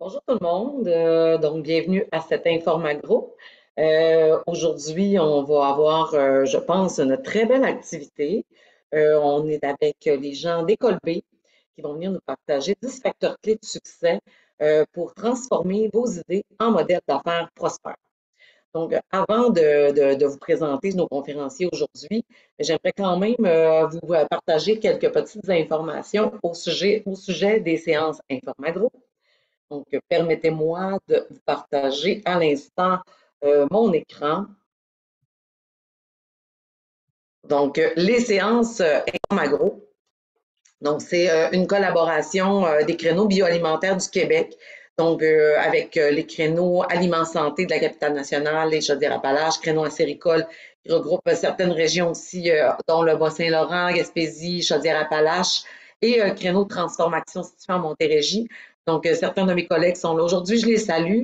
Bonjour tout le monde, donc bienvenue à cet Informagro. Aujourd'hui, on va avoir, je pense, une très belle activité. On est avec les gens d'École B qui vont venir nous partager 10 facteurs clés de succès pour transformer vos idées en modèles d'affaires prospères. Donc, avant de vous présenter nos conférenciers aujourd'hui, j'aimerais quand même vous partager quelques petites informations au sujet des séances Informagro. Donc, permettez-moi de vous partager à l'instant mon écran. Donc, les séances Agro. Donc, c'est une collaboration des créneaux bioalimentaires du Québec. Donc, avec les créneaux Aliments Santé de la capitale nationale, les Chaudière-Appalaches, créneaux acéricoles qui regroupent certaines régions aussi, dont le Bas-Saint-Laurent, Gaspésie, Chaudière-Appalaches, et créneaux de transformation situés en Montérégie. Donc, certains de mes collègues sont là aujourd'hui. Je les salue.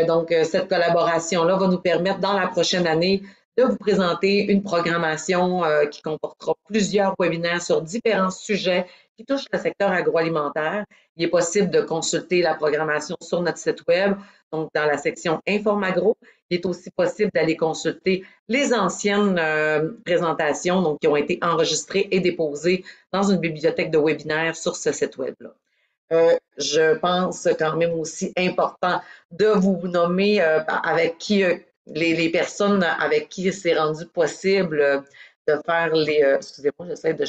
Donc, cette collaboration-là va nous permettre, dans la prochaine année, de vous présenter une programmation qui comportera plusieurs webinaires sur différents sujets qui touchent le secteur agroalimentaire. Il est possible de consulter la programmation sur notre site web, donc dans la section Informagro. Il est aussi possible d'aller consulter les anciennes présentations donc, qui ont été enregistrées et déposées dans une bibliothèque de webinaires sur ce site web-là. Je pense quand même aussi important de vous nommer avec qui les personnes avec qui c'est rendu possible de faire les. Excusez-moi, j'essaie de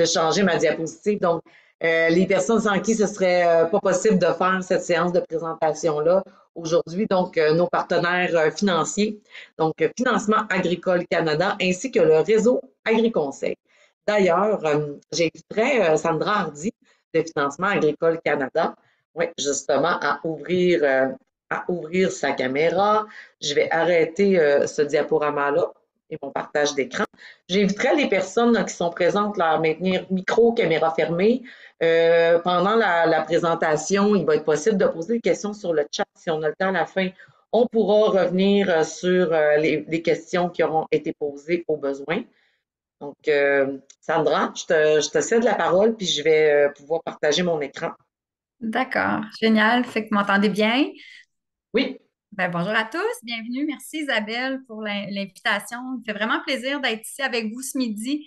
changer ma diapositive. Donc, les personnes sans qui ce serait pas possible de faire cette séance de présentation-là aujourd'hui. Donc, nos partenaires financiers, donc Financement Agricole Canada, ainsi que le réseau Agriconseil. D'ailleurs, j'inviterais Sandra Hardy de Financement Agricole Canada, oui, justement, à ouvrir sa caméra. Je vais arrêter ce diaporama-là et mon partage d'écran. J'inviterai les personnes qui sont présentes là, à maintenir micro, caméra fermée. Pendant la présentation, il va être possible de poser des questions sur le chat si on a le temps à la fin. On pourra revenir sur les questions qui auront été posées au besoin. Donc, Sandra, je te cède la parole, puis je vais pouvoir partager mon écran. D'accord, génial. Fait que vous m'entendez bien. Oui, Bonjour à tous, bienvenue. Merci Isabelle pour l'invitation. Il me fait vraiment plaisir d'être ici avec vous ce midi,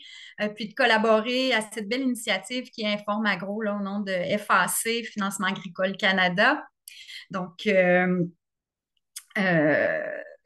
puis de collaborer à cette belle initiative qui est Informe Agro, là, au nom de FAC, Financement Agricole Canada. Donc, euh,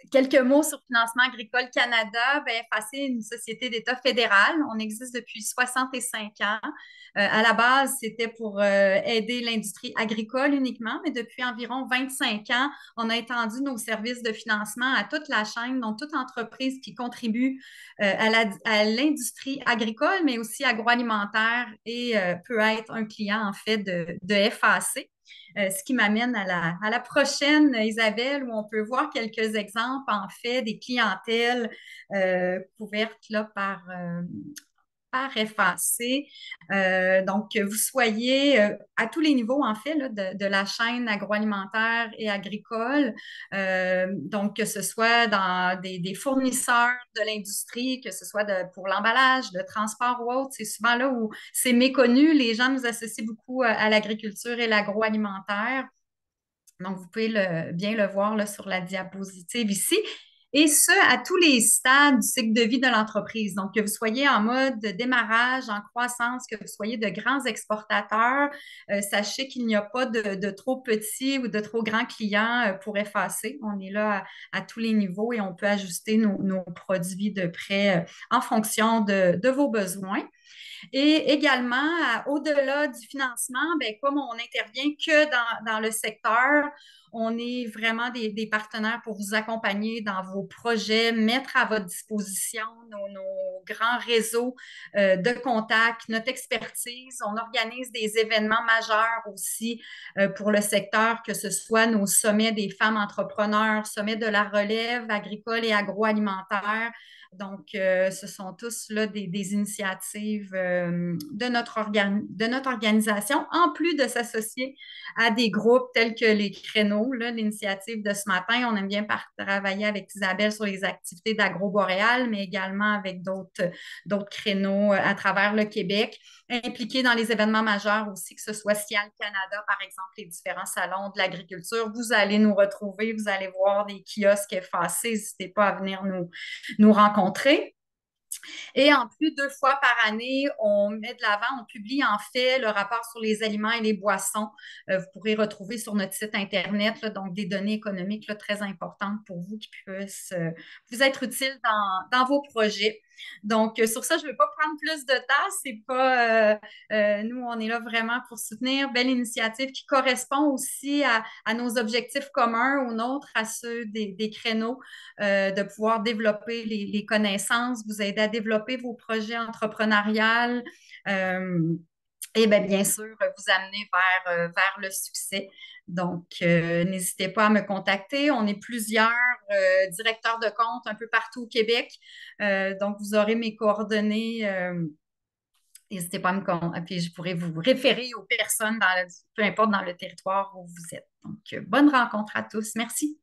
quelques mots sur Financement Agricole Canada. FAC est une société d'État fédéral. On existe depuis 65 ans. À la base, c'était pour aider l'industrie agricole uniquement, mais depuis environ 25 ans, on a étendu nos services de financement à toute la chaîne, donc toute entreprise qui contribue à l'industrie agricole, mais aussi agroalimentaire et peut être un client en fait de FAC. Ce qui m'amène à la prochaine, Isabelle, où on peut voir quelques exemples, en fait, des clientèles couvertes là, par FAC. Donc, que vous soyez à tous les niveaux, en fait, là, de la chaîne agroalimentaire et agricole. Donc, que ce soit dans des fournisseurs de l'industrie, que ce soit pour l'emballage, le transport ou autre, c'est souvent là où c'est méconnu. Les gens nous associent beaucoup à l'agriculture et l'agroalimentaire. Donc, vous pouvez bien le voir là, sur la diapositive ici. Et ce, à tous les stades du cycle de vie de l'entreprise. Donc, que vous soyez en mode de démarrage, en croissance, que vous soyez de grands exportateurs, sachez qu'il n'y a pas de trop petits ou de trop grands clients pour effacer. On est là à tous les niveaux et on peut ajuster nos produits de prêt en fonction de vos besoins. Et également, au-delà du financement, comme on n'intervient que dans le secteur, on est vraiment des partenaires pour vous accompagner dans vos projets, mettre à votre disposition nos grands réseaux de contacts, notre expertise. On organise des événements majeurs aussi pour le secteur, que ce soit nos sommets des femmes entrepreneurs, sommets de la relève agricole et agroalimentaire. Donc, ce sont tous là, des initiatives de notre organisation, en plus de s'associer à des groupes tels que les créneaux, là, l'initiative de ce matin. On aime bien travailler avec Isabelle sur les activités d'Agro-Boréal, mais également avec d'autres créneaux à travers le Québec. impliqué dans les événements majeurs aussi, que ce soit Cial Canada, par exemple, les différents salons de l'agriculture. Vous allez nous retrouver, vous allez voir des kiosques effacés. N'hésitez pas à venir nous rencontrer. Et en plus, 2 fois par année, on met de l'avant, on publie en fait le rapport sur les aliments et les boissons. Vous pourrez retrouver sur notre site Internet là, donc des données économiques là, très importantes pour vous qui puissent vous être utiles dans vos projets. Donc, sur ça, je ne vais pas prendre plus de temps. C'est pas, nous, on est là vraiment pour soutenir. Belle initiative qui correspond aussi à nos objectifs communs, aux nôtres, à ceux des créneaux de pouvoir développer les connaissances, vous aider à développer vos projets entrepreneuriales et bien sûr, vous amener vers le succès. Donc, n'hésitez pas à me contacter. On est plusieurs directeurs de compte un peu partout au Québec. Donc, vous aurez mes coordonnées. N'hésitez pas à me contacter. Puis, je pourrais vous référer aux personnes, peu importe dans le territoire où vous êtes. Donc, bonne rencontre à tous. Merci.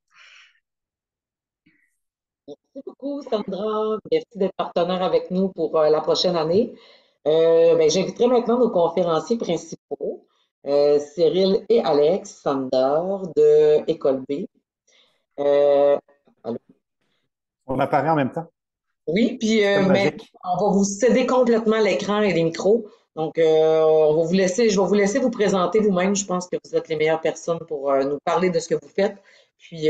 Merci beaucoup, Sandra. Merci d'être partenaire avec nous pour la prochaine année. J'inviterai maintenant nos conférenciers principaux, Cyril et Alex Sander de École B. Allô? On apparaît en même temps. Oui, puis C'est mais magique. on va vous céder complètement l'écran et les micros. Donc, on va vous laisser, je vais vous laisser vous présenter vous-même. Je pense que vous êtes les meilleures personnes pour nous parler de ce que vous faites. Puis,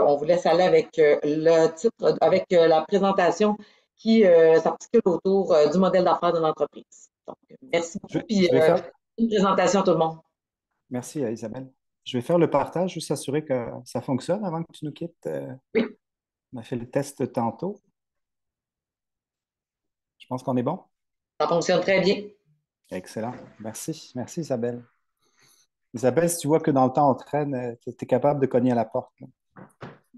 on vous laisse aller avec le titre, avec la présentation qui s'articule autour du modèle d'affaires de l'entreprise. Donc, merci Je, beaucoup. Puis, je vais faire. une présentation à tout le monde. Merci, Isabelle. Je vais faire le partage, juste s'assurer que ça fonctionne avant que tu nous quittes. Oui, On a fait le test tantôt. Je pense qu'on est bon. ça fonctionne très bien. Excellent. Merci. Merci, Isabelle. Isabelle, si tu vois que dans le temps, on traîne, tu es capable de cogner à la porte, là.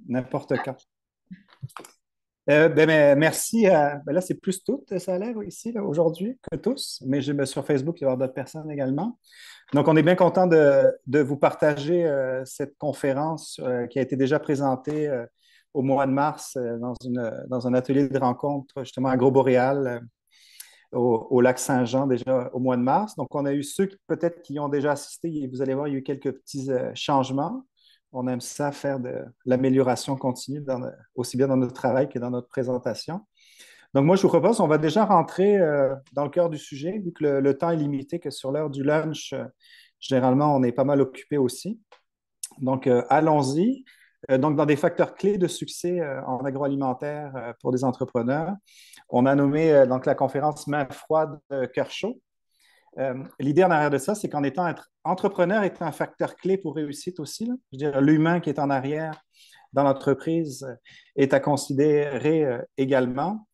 N'importe quand. Mais merci. Là, c'est plus toutes, ça a l'air ici, là, aujourd'hui, que tous. Mais sur Facebook, il va y avoir d'autres personnes également. Donc, on est bien content de vous partager cette conférence qui a été déjà présentée au mois de mars dans un atelier de rencontre, justement, à Gros-Boréal, au lac Saint-Jean, déjà au mois de mars. Donc, on a eu ceux qui peut-être qui ont déjà assisté, et vous allez voir, il y a eu quelques petits changements. On aime ça faire de l'amélioration continue, aussi bien dans notre travail que dans notre présentation. Donc, moi, je vous propose, on va déjà rentrer dans le cœur du sujet, vu que le temps est limité, que sur l'heure du lunch, généralement, on est pas mal occupé aussi. Donc, allons-y. Donc, dans des facteurs clés de succès en agroalimentaire pour des entrepreneurs, on a nommé donc la conférence Main froide, cœur chaud. L'idée en arrière de ça, c'est qu'en étant entrepreneur est un facteur clé pour réussite aussi, là. Je veux dire, l'humain qui est en arrière dans l'entreprise est à considérer également.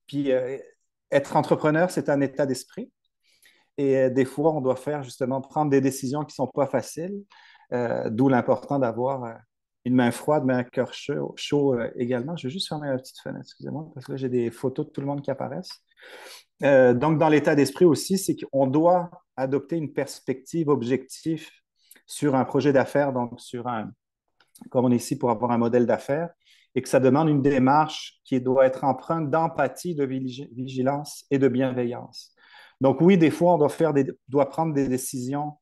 Puis, être entrepreneur, c'est un état d'esprit. Et des fois, on doit faire justement prendre des décisions qui ne sont pas faciles, d'où l'important d'avoir une main froide, mais un cœur chaud également. Je vais juste fermer la petite fenêtre, excusez-moi, parce que là, j'ai des photos de tout le monde qui apparaissent. Donc, dans l'état d'esprit aussi, c'est qu'on doit adopter une perspective objective sur un projet d'affaires, donc comme on est ici pour avoir un modèle d'affaires, et que ça demande une démarche qui doit être empreinte d'empathie, de vigilance et de bienveillance. Donc oui, des fois, on doit prendre des décisions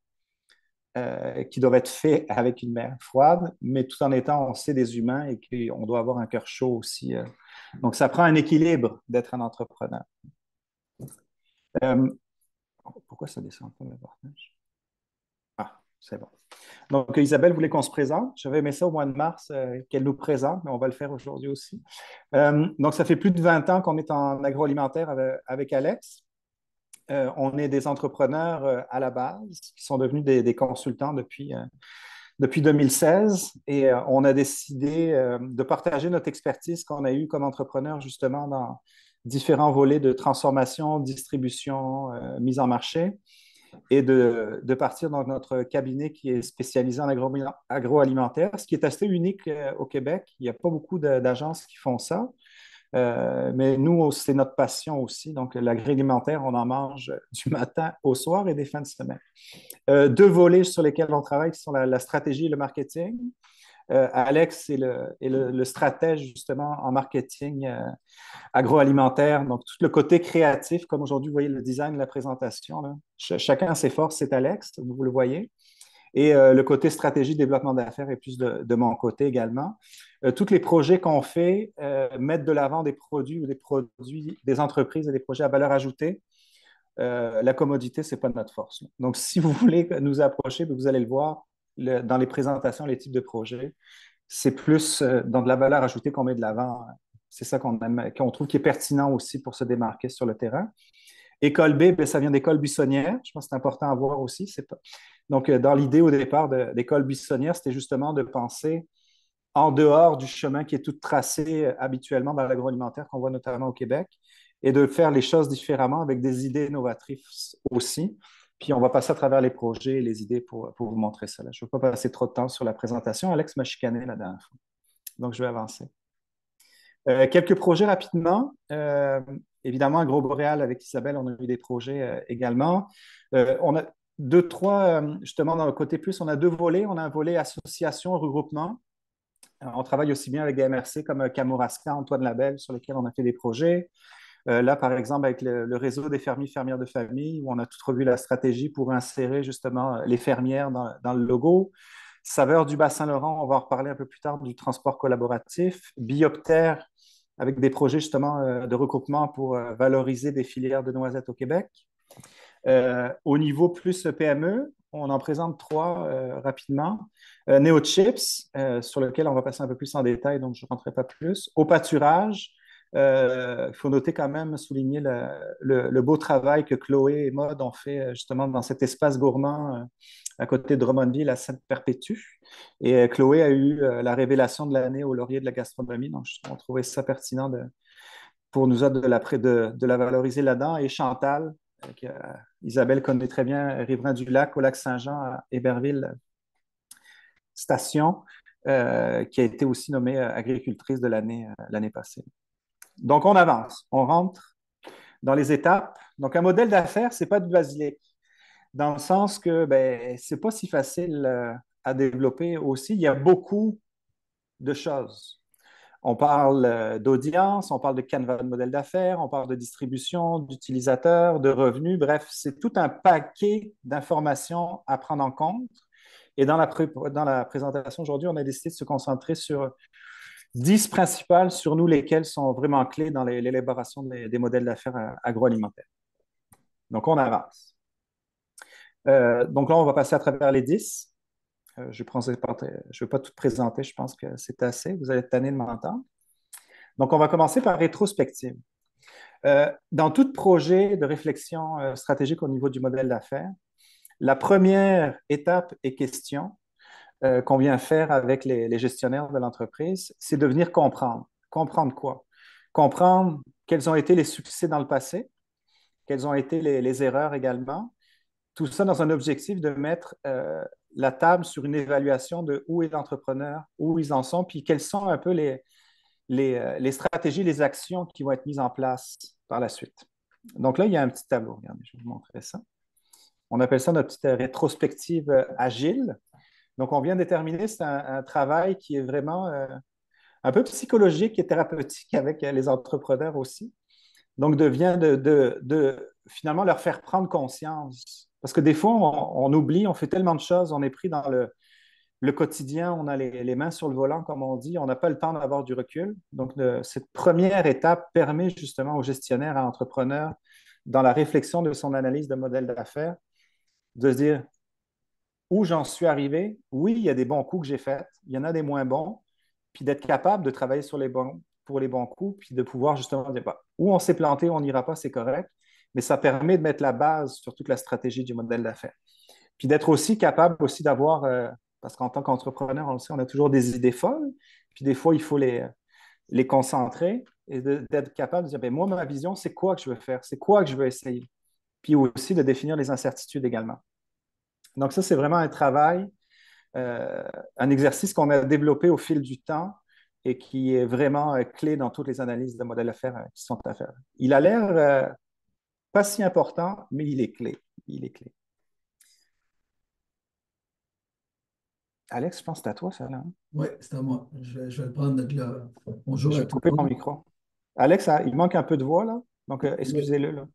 qui doivent être faites avec une main froide, mais tout en étant, on sait, des humains et qu'on doit avoir un cœur chaud aussi. Donc, ça prend un équilibre d'être un entrepreneur. Pourquoi ça descend pas le partage? Ah, c'est bon. Donc, Isabelle voulait qu'on se présente. J'avais aimé ça au mois de mars, qu'elle nous présente, mais on va le faire aujourd'hui aussi. Donc, ça fait plus de 20 ans qu'on est en agroalimentaire avec Alex. On est des entrepreneurs à la base qui sont devenus des consultants depuis 2016 et on a décidé de partager notre expertise qu'on a eue comme entrepreneur justement dans différents volets de transformation, distribution, mise en marché et de partir dans notre cabinet qui est spécialisé en agroalimentaire, ce qui est assez unique au Québec. Il n'y a pas beaucoup d'agences qui font ça. Mais nous, c'est notre passion aussi. Donc, l'agroalimentaire, on en mange du matin au soir et des fins de semaine. 2 volets sur lesquels on travaille, qui sont la stratégie et le marketing. Alex est le stratège justement en marketing agroalimentaire. Donc, tout le côté créatif, comme aujourd'hui, vous voyez le design de la présentation, là. Chacun a ses forces, c'est Alex, vous le voyez. Et le côté stratégie, développement d'affaires est plus de mon côté également. Tous les projets qu'on fait mettent de l'avant des produits ou des produits des entreprises et des projets à valeur ajoutée. La commodité, ce n'est pas notre force. Donc, si vous voulez nous approcher, vous allez le voir dans les présentations, les types de projets. C'est plus dans de la valeur ajoutée qu'on met de l'avant. C'est ça qu'on aime, qu'on trouve qui est pertinent aussi pour se démarquer sur le terrain. École B, bien, ça vient d'école buissonnière. Je pense que c'est important à voir aussi. Donc, dans l'idée au départ d'école buissonnière, c'était justement de penser en dehors du chemin qui est tout tracé habituellement dans l'agroalimentaire qu'on voit notamment au Québec et de faire les choses différemment avec des idées novatrices aussi. Puis on va passer à travers les projets et les idées pour vous montrer ça. Là. Je ne veux pas passer trop de temps sur la présentation. Alex m'a chicané la dernière fois. Donc, je vais avancer. Quelques projets rapidement. Évidemment, AgroBoréal avec Isabelle, on a eu des projets également. On a deux, trois, justement, dans le côté plus, on a deux volets. On a un volet association, regroupement. On travaille aussi bien avec des MRC comme Kamouraska, Antoine Labelle, sur lesquels on a fait des projets. Là, par exemple, avec le réseau des fermiers, fermières de famille, où on a tout revu la stratégie pour insérer justement les fermières dans le logo. Saveur du Bas-Saint-Laurent, on va en reparler un peu plus tard, du transport collaboratif. Bioptère, avec des projets justement de regroupement pour valoriser des filières de noisettes au Québec. Au niveau plus PME, on en présente trois rapidement. NeoChips, sur lequel on va passer un peu plus en détail, donc je ne rentrerai pas plus. Au pâturage, il faut noter quand même, souligner le beau travail que Chloé et Maud ont fait justement dans cet espace gourmand à côté de Drummondville à Sainte-Perpétue. Et Chloé a eu la révélation de l'année au Laurier de la gastronomie, donc on trouvait ça pertinent pour nous autres de la valoriser là-dedans. Et Chantal, Isabelle connaît très bien Riverain-du-Lac, au lac Saint-Jean, à Héberville Station, qui a été aussi nommée agricultrice de l'année passée. Donc, on avance, on rentre dans les étapes. Donc, un modèle d'affaires, ce n'est pas du basilic, dans le sens que ce n'est pas si facile à développer aussi. Il y a beaucoup de choses. On parle d'audience, on parle de canevas de modèle d'affaires, on parle de distribution, d'utilisateurs, de revenus. Bref, c'est tout un paquet d'informations à prendre en compte. Et dans la présentation aujourd'hui, on a décidé de se concentrer sur 10 principales sur nous, lesquelles sont vraiment clés dans l'élaboration des modèles d'affaires agroalimentaires. Donc, on avance. Donc là, on va passer à travers les 10. Je ne vais pas tout présenter, je pense que c'est assez. Vous allez être tanné de m'entendre. Donc, on va commencer par rétrospective. Dans tout projet de réflexion stratégique au niveau du modèle d'affaires, la première étape et question qu'on vient faire avec les gestionnaires de l'entreprise, c'est de venir comprendre. Comprendre quoi? Comprendre quels ont été les succès dans le passé, quelles ont été les erreurs également. Tout ça dans un objectif de mettre la table sur une évaluation de où est l'entrepreneur, où ils en sont, puis quelles sont un peu les stratégies, les actions qui vont être mises en place par la suite. Donc là, il y a un petit tableau. Regardez, je vais vous montrer ça. On appelle ça notre petite rétrospective agile. Donc, on vient déterminer, c'est un travail qui est vraiment un peu psychologique et thérapeutique avec les entrepreneurs aussi. Donc, de finalement leur faire prendre conscience. Parce que des fois, on oublie, on fait tellement de choses, on est pris dans le quotidien, on a les mains sur le volant, comme on dit, on n'a pas le temps d'avoir du recul. Donc, cette première étape permet justement aux gestionnaires, à l'entrepreneur, dans la réflexion de son analyse de modèle d'affaires, de se dire où j'en suis arrivé. Oui, il y a des bons coups que j'ai faits, il y en a des moins bons, puis d'être capable de travailler pour les bons coups, puis de pouvoir justement dire où on s'est planté, on n'ira pas, c'est correct, mais ça permet de mettre la base sur toute la stratégie du modèle d'affaires. Puis d'être aussi capable aussi d'avoir, parce qu'en tant qu'entrepreneur, on le sait, on a toujours des idées folles, puis des fois, il faut les concentrer et d'être capable de dire, moi, ma vision, c'est quoi que je veux faire, c'est quoi que je veux essayer, puis aussi de définir les incertitudes également. Donc ça, c'est vraiment un travail, un exercice qu'on a développé au fil du temps et qui est vraiment clé dans toutes les analyses de modèles d'affaires qui sont à faire. Il a l'air pas si important, mais il est clé. Il est clé. Alex, je pense que c'est à toi, ça, là. Hein? Oui, c'est à moi. Je vais le prendre de là. Bonjour Je à vais tout le couper mon monde. micro. Alex, il manque un peu de voix, là. Donc, Oui, excusez-le, là.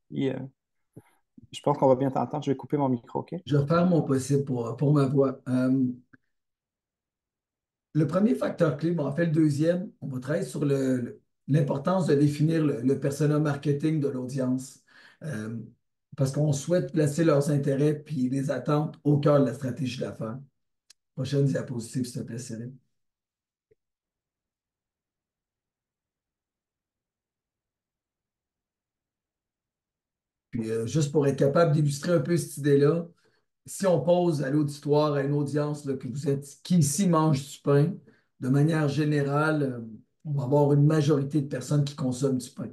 Je pense qu'on va bien t'entendre. Je vais couper mon micro, OK? je vais faire mon possible pour ma voix. Le premier facteur clé, bon, en fait, le deuxième, on va travailler sur l'importance de définir le persona marketing de l'audience. Euh, Parce qu'on souhaite placer leurs intérêts puis les attentes au cœur de la stratégie d'affaires. Prochaine diapositive, s'il te plaît, Cyril. Puis, juste pour être capable d'illustrer un peu cette idée-là, si on pose à l'auditoire, à une audience là, que vous êtes, qui ici mange du pain, de manière générale, on va avoir une majorité de personnes qui consomment du pain.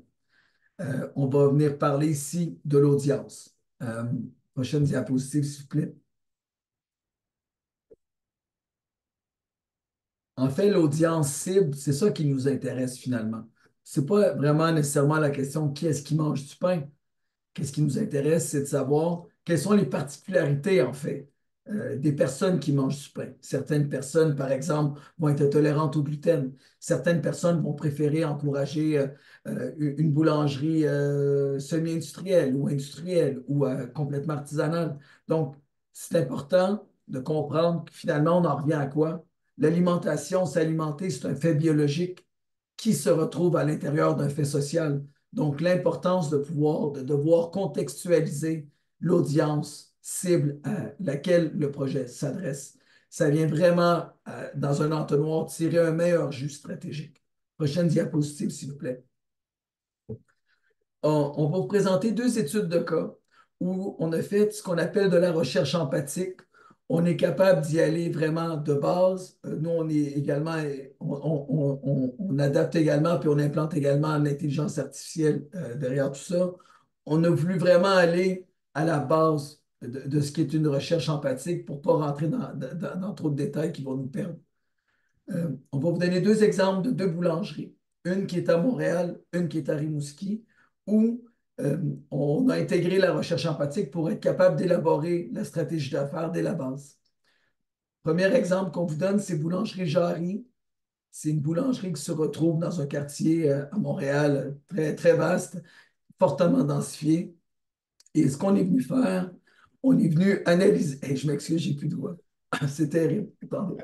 On va venir parler ici de l'audience. Prochaine diapositive, s'il vous plaît. En fait, l'audience cible, c'est ça qui nous intéresse finalement. Ce n'est pas vraiment nécessairement la question qui est-ce qui mange du pain. Qu'est-ce qui nous intéresse, c'est de savoir quelles sont les particularités, en fait, des personnes qui mangent du pain. Certaines personnes, par exemple, vont être tolérantes au gluten. Certaines personnes vont préférer encourager une boulangerie semi-industrielle ou industrielle ou complètement artisanale. Donc, c'est important de comprendre que finalement, on en revient à quoi? L'alimentation, s'alimenter, c'est un fait biologique qui se retrouve à l'intérieur d'un fait social. Donc, l'importance de devoir contextualiser l'audience cible à laquelle le projet s'adresse. Ça vient vraiment, dans un entonnoir, tirer un meilleur jus stratégique. Prochaine diapositive, s'il vous plaît. On va vous présenter deux études de cas où on a fait ce qu'on appelle de la recherche empathique. On est capable d'y aller vraiment de base. Nous, on est également, on adapte également, puis on implante également l'intelligence artificielle derrière tout ça. On a voulu vraiment aller à la base de ce qui est une recherche empathique pour ne pas rentrer dans trop de détails qui vont nous perdre. On va vous donner deux exemples de deux boulangeries. Une qui est à Montréal, une qui est à Rimouski, où euh, on a intégré la recherche empathique pour être capable d'élaborer la stratégie d'affaires dès la base. Premier exemple qu'on vous donne, c'est Boulangerie Jarry. C'est une boulangerie qui se retrouve dans un quartier à Montréal très, très vaste, fortement densifié. Et ce qu'on est venu faire, on est venu analyser. Hey, je m'excuse, j'ai plus de voix. C'est terrible. Attendez.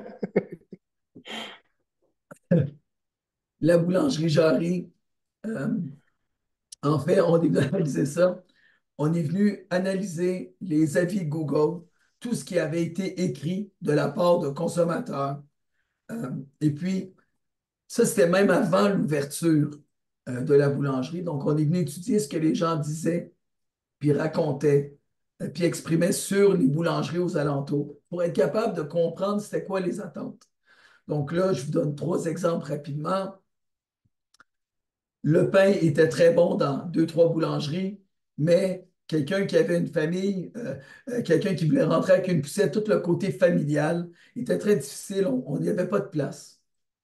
La boulangerie Jarry, euh, en fait, on est venu analyser ça. On est venu analyser les avis Google, tout ce qui avait été écrit de la part de consommateurs. Euh, et puis, ça, c'était même avant l'ouverture de la boulangerie. Donc, on est venu étudier ce que les gens disaient, puis racontaient, puis exprimaient sur les boulangeries aux alentours pour être capable de comprendre c'était quoi les attentes. Donc là, je vous donne trois exemples rapidement. Le pain était très bon dans deux, trois boulangeries, mais quelqu'un qui avait une famille, quelqu'un qui voulait rentrer avec une poussette, tout le côté familial était très difficile. On n'y avait pas de place.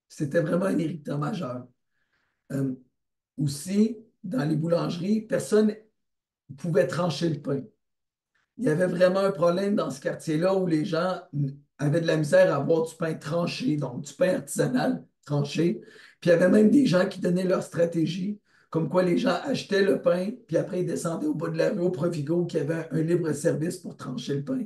C'était vraiment un irritant majeur. Euh, Aussi, dans les boulangeries, personne ne pouvait trancher le pain. Il y avait vraiment un problème dans ce quartier-là où les gens avaient de la misère à avoir du pain tranché, donc du pain artisanal tranché. Puis il y avait même des gens qui donnaient leur stratégie, comme quoi les gens achetaient le pain, puis après ils descendaient au bas de la rue au Provigo qui avait un libre service pour trancher le pain.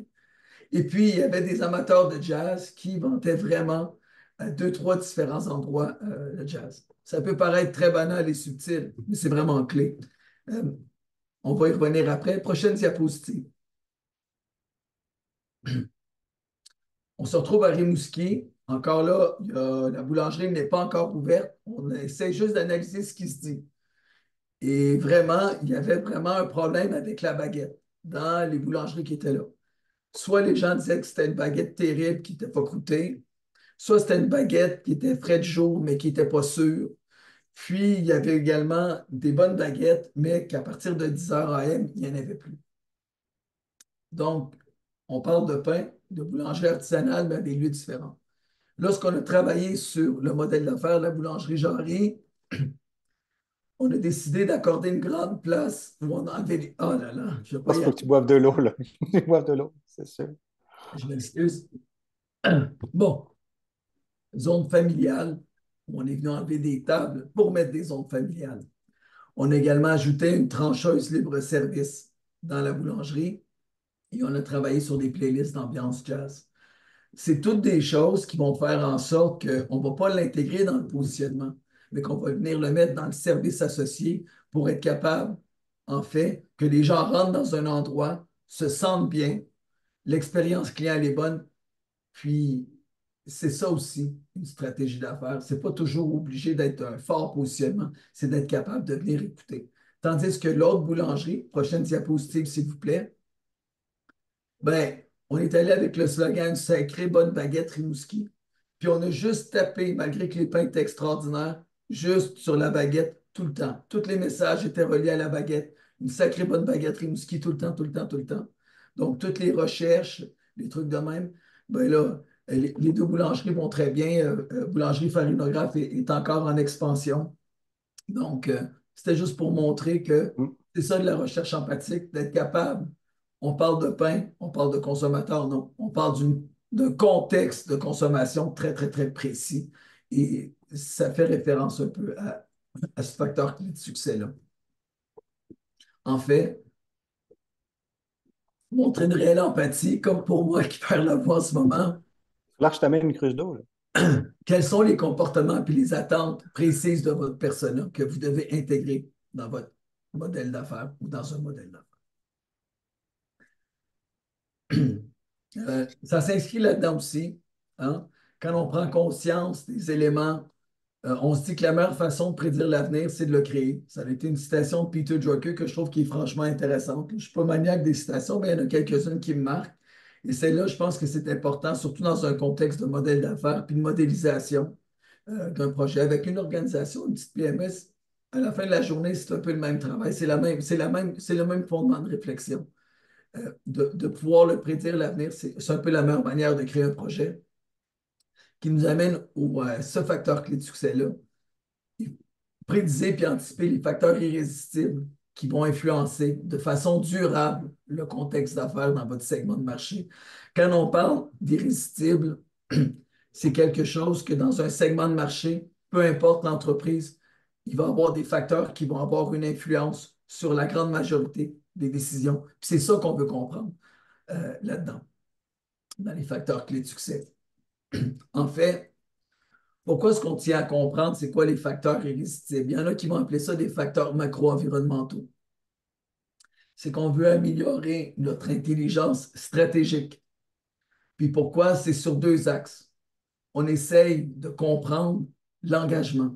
Et puis il y avait des amateurs de jazz qui vantaient vraiment à deux, trois différents endroits le jazz. Ça peut paraître très banal et subtil, mais c'est vraiment clé. Euh, on va y revenir après. Prochaine diapositive. On se retrouve à Rimouski. Encore là, la boulangerie n'est pas encore ouverte. On essaie juste d'analyser ce qui se dit. Et vraiment, il y avait vraiment un problème avec la baguette dans les boulangeries qui étaient là. Soit les gens disaient que c'était une baguette terrible qui n'était pas croûtée, soit c'était une baguette qui était fraîche de jour, mais qui n'était pas sûre. Puis, il y avait également des bonnes baguettes, mais qu'à partir de 10 heures AM, il n'y en avait plus. Donc, on parle de pain, de boulangerie artisanale, mais à des lieux différents. Lorsqu'on a travaillé sur le modèle d'affaires de la boulangerie Jarry, on a décidé d'accorder une grande place où on a enlevé les... Oh là là, je ne vais Il pas y faut que arriver. tu boives de l'eau, là. Tu boives de l'eau, c'est sûr. Je m'excuse. Bon, zone familiale. On est venu enlever des tables pour mettre des zones familiales. On a également ajouté une trancheuse libre-service dans la boulangerie et on a travaillé sur des playlists d'ambiance jazz. C'est toutes des choses qui vont faire en sorte qu'on ne va pas l'intégrer dans le positionnement, mais qu'on va venir le mettre dans le service associé pour être capable, en fait, que les gens rentrent dans un endroit, se sentent bien, l'expérience client elle est bonne, puis c'est ça aussi, une stratégie d'affaires. C'est pas toujours obligé d'être un fort positionnement, c'est d'être capable de venir écouter. Tandis que l'autre boulangerie, prochaine diapositive, s'il vous plaît, ben, on est allé avec le slogan Sacré bonne baguette Rimouski. Puis on a juste tapé, malgré que les pains étaient extraordinaires, juste sur la baguette tout le temps. Tous les messages étaient reliés à la baguette. Une sacrée bonne baguette Rimouski tout le temps, tout le temps, tout le temps. Donc, toutes les recherches, les trucs de même, ben là, les deux boulangeries vont très bien. Boulangerie Farinographe est encore en expansion. Donc, c'était juste pour montrer que Mm. c'est ça de la recherche empathique, d'être capable. On parle de pain, on parle de consommateur, non. On parle d'un contexte de consommation très, très, très précis. Et ça fait référence un peu à ce facteur clé de succès-là. En fait, montrer une réelle empathie, comme pour moi qui perds la voix en ce moment, Là, je t'amène une cruche d'eau, là. quels sont les comportements et les attentes précises de votre persona que vous devez intégrer dans votre modèle d'affaires ou dans un modèle d'affaires? Ça s'inscrit là-dedans aussi, hein. Quand on prend conscience des éléments, on se dit que la meilleure façon de prédire l'avenir, c'est de le créer. Ça a été une citation de Peter Drucker que je trouve qui est franchement intéressante. Je ne suis pas maniaque des citations, mais il y en a quelques-unes qui me marquent. Et celle-là, je pense que c'est important, surtout dans un contexte de modèle d'affaires puis de modélisation d'un projet avec une organisation, une petite PMS. À la fin de la journée, c'est un peu le même travail. C'est le même fondement de réflexion. De pouvoir le prédire l'avenir, c'est un peu la meilleure manière de créer un projet qui nous amène à ce facteur clé de succès-là. Prédiser puis anticiper les facteurs irrésistibles qui vont influencer de façon durable le contexte d'affaires dans votre segment de marché. Quand on parle d'irrésistible, c'est quelque chose que dans un segment de marché, peu importe l'entreprise, il va y avoir des facteurs qui vont avoir une influence sur la grande majorité des décisions. Puis c'est ça qu'on veut comprendre là-dedans, dans les facteurs clés de succès. En fait, pourquoi est-ce qu'on tient à comprendre c'est quoi les facteurs irrésistibles? Il y en a qui vont appeler ça des facteurs macro-environnementaux. C'est qu'on veut améliorer notre intelligence stratégique. Puis pourquoi? C'est sur deux axes. On essaye de comprendre l'engagement.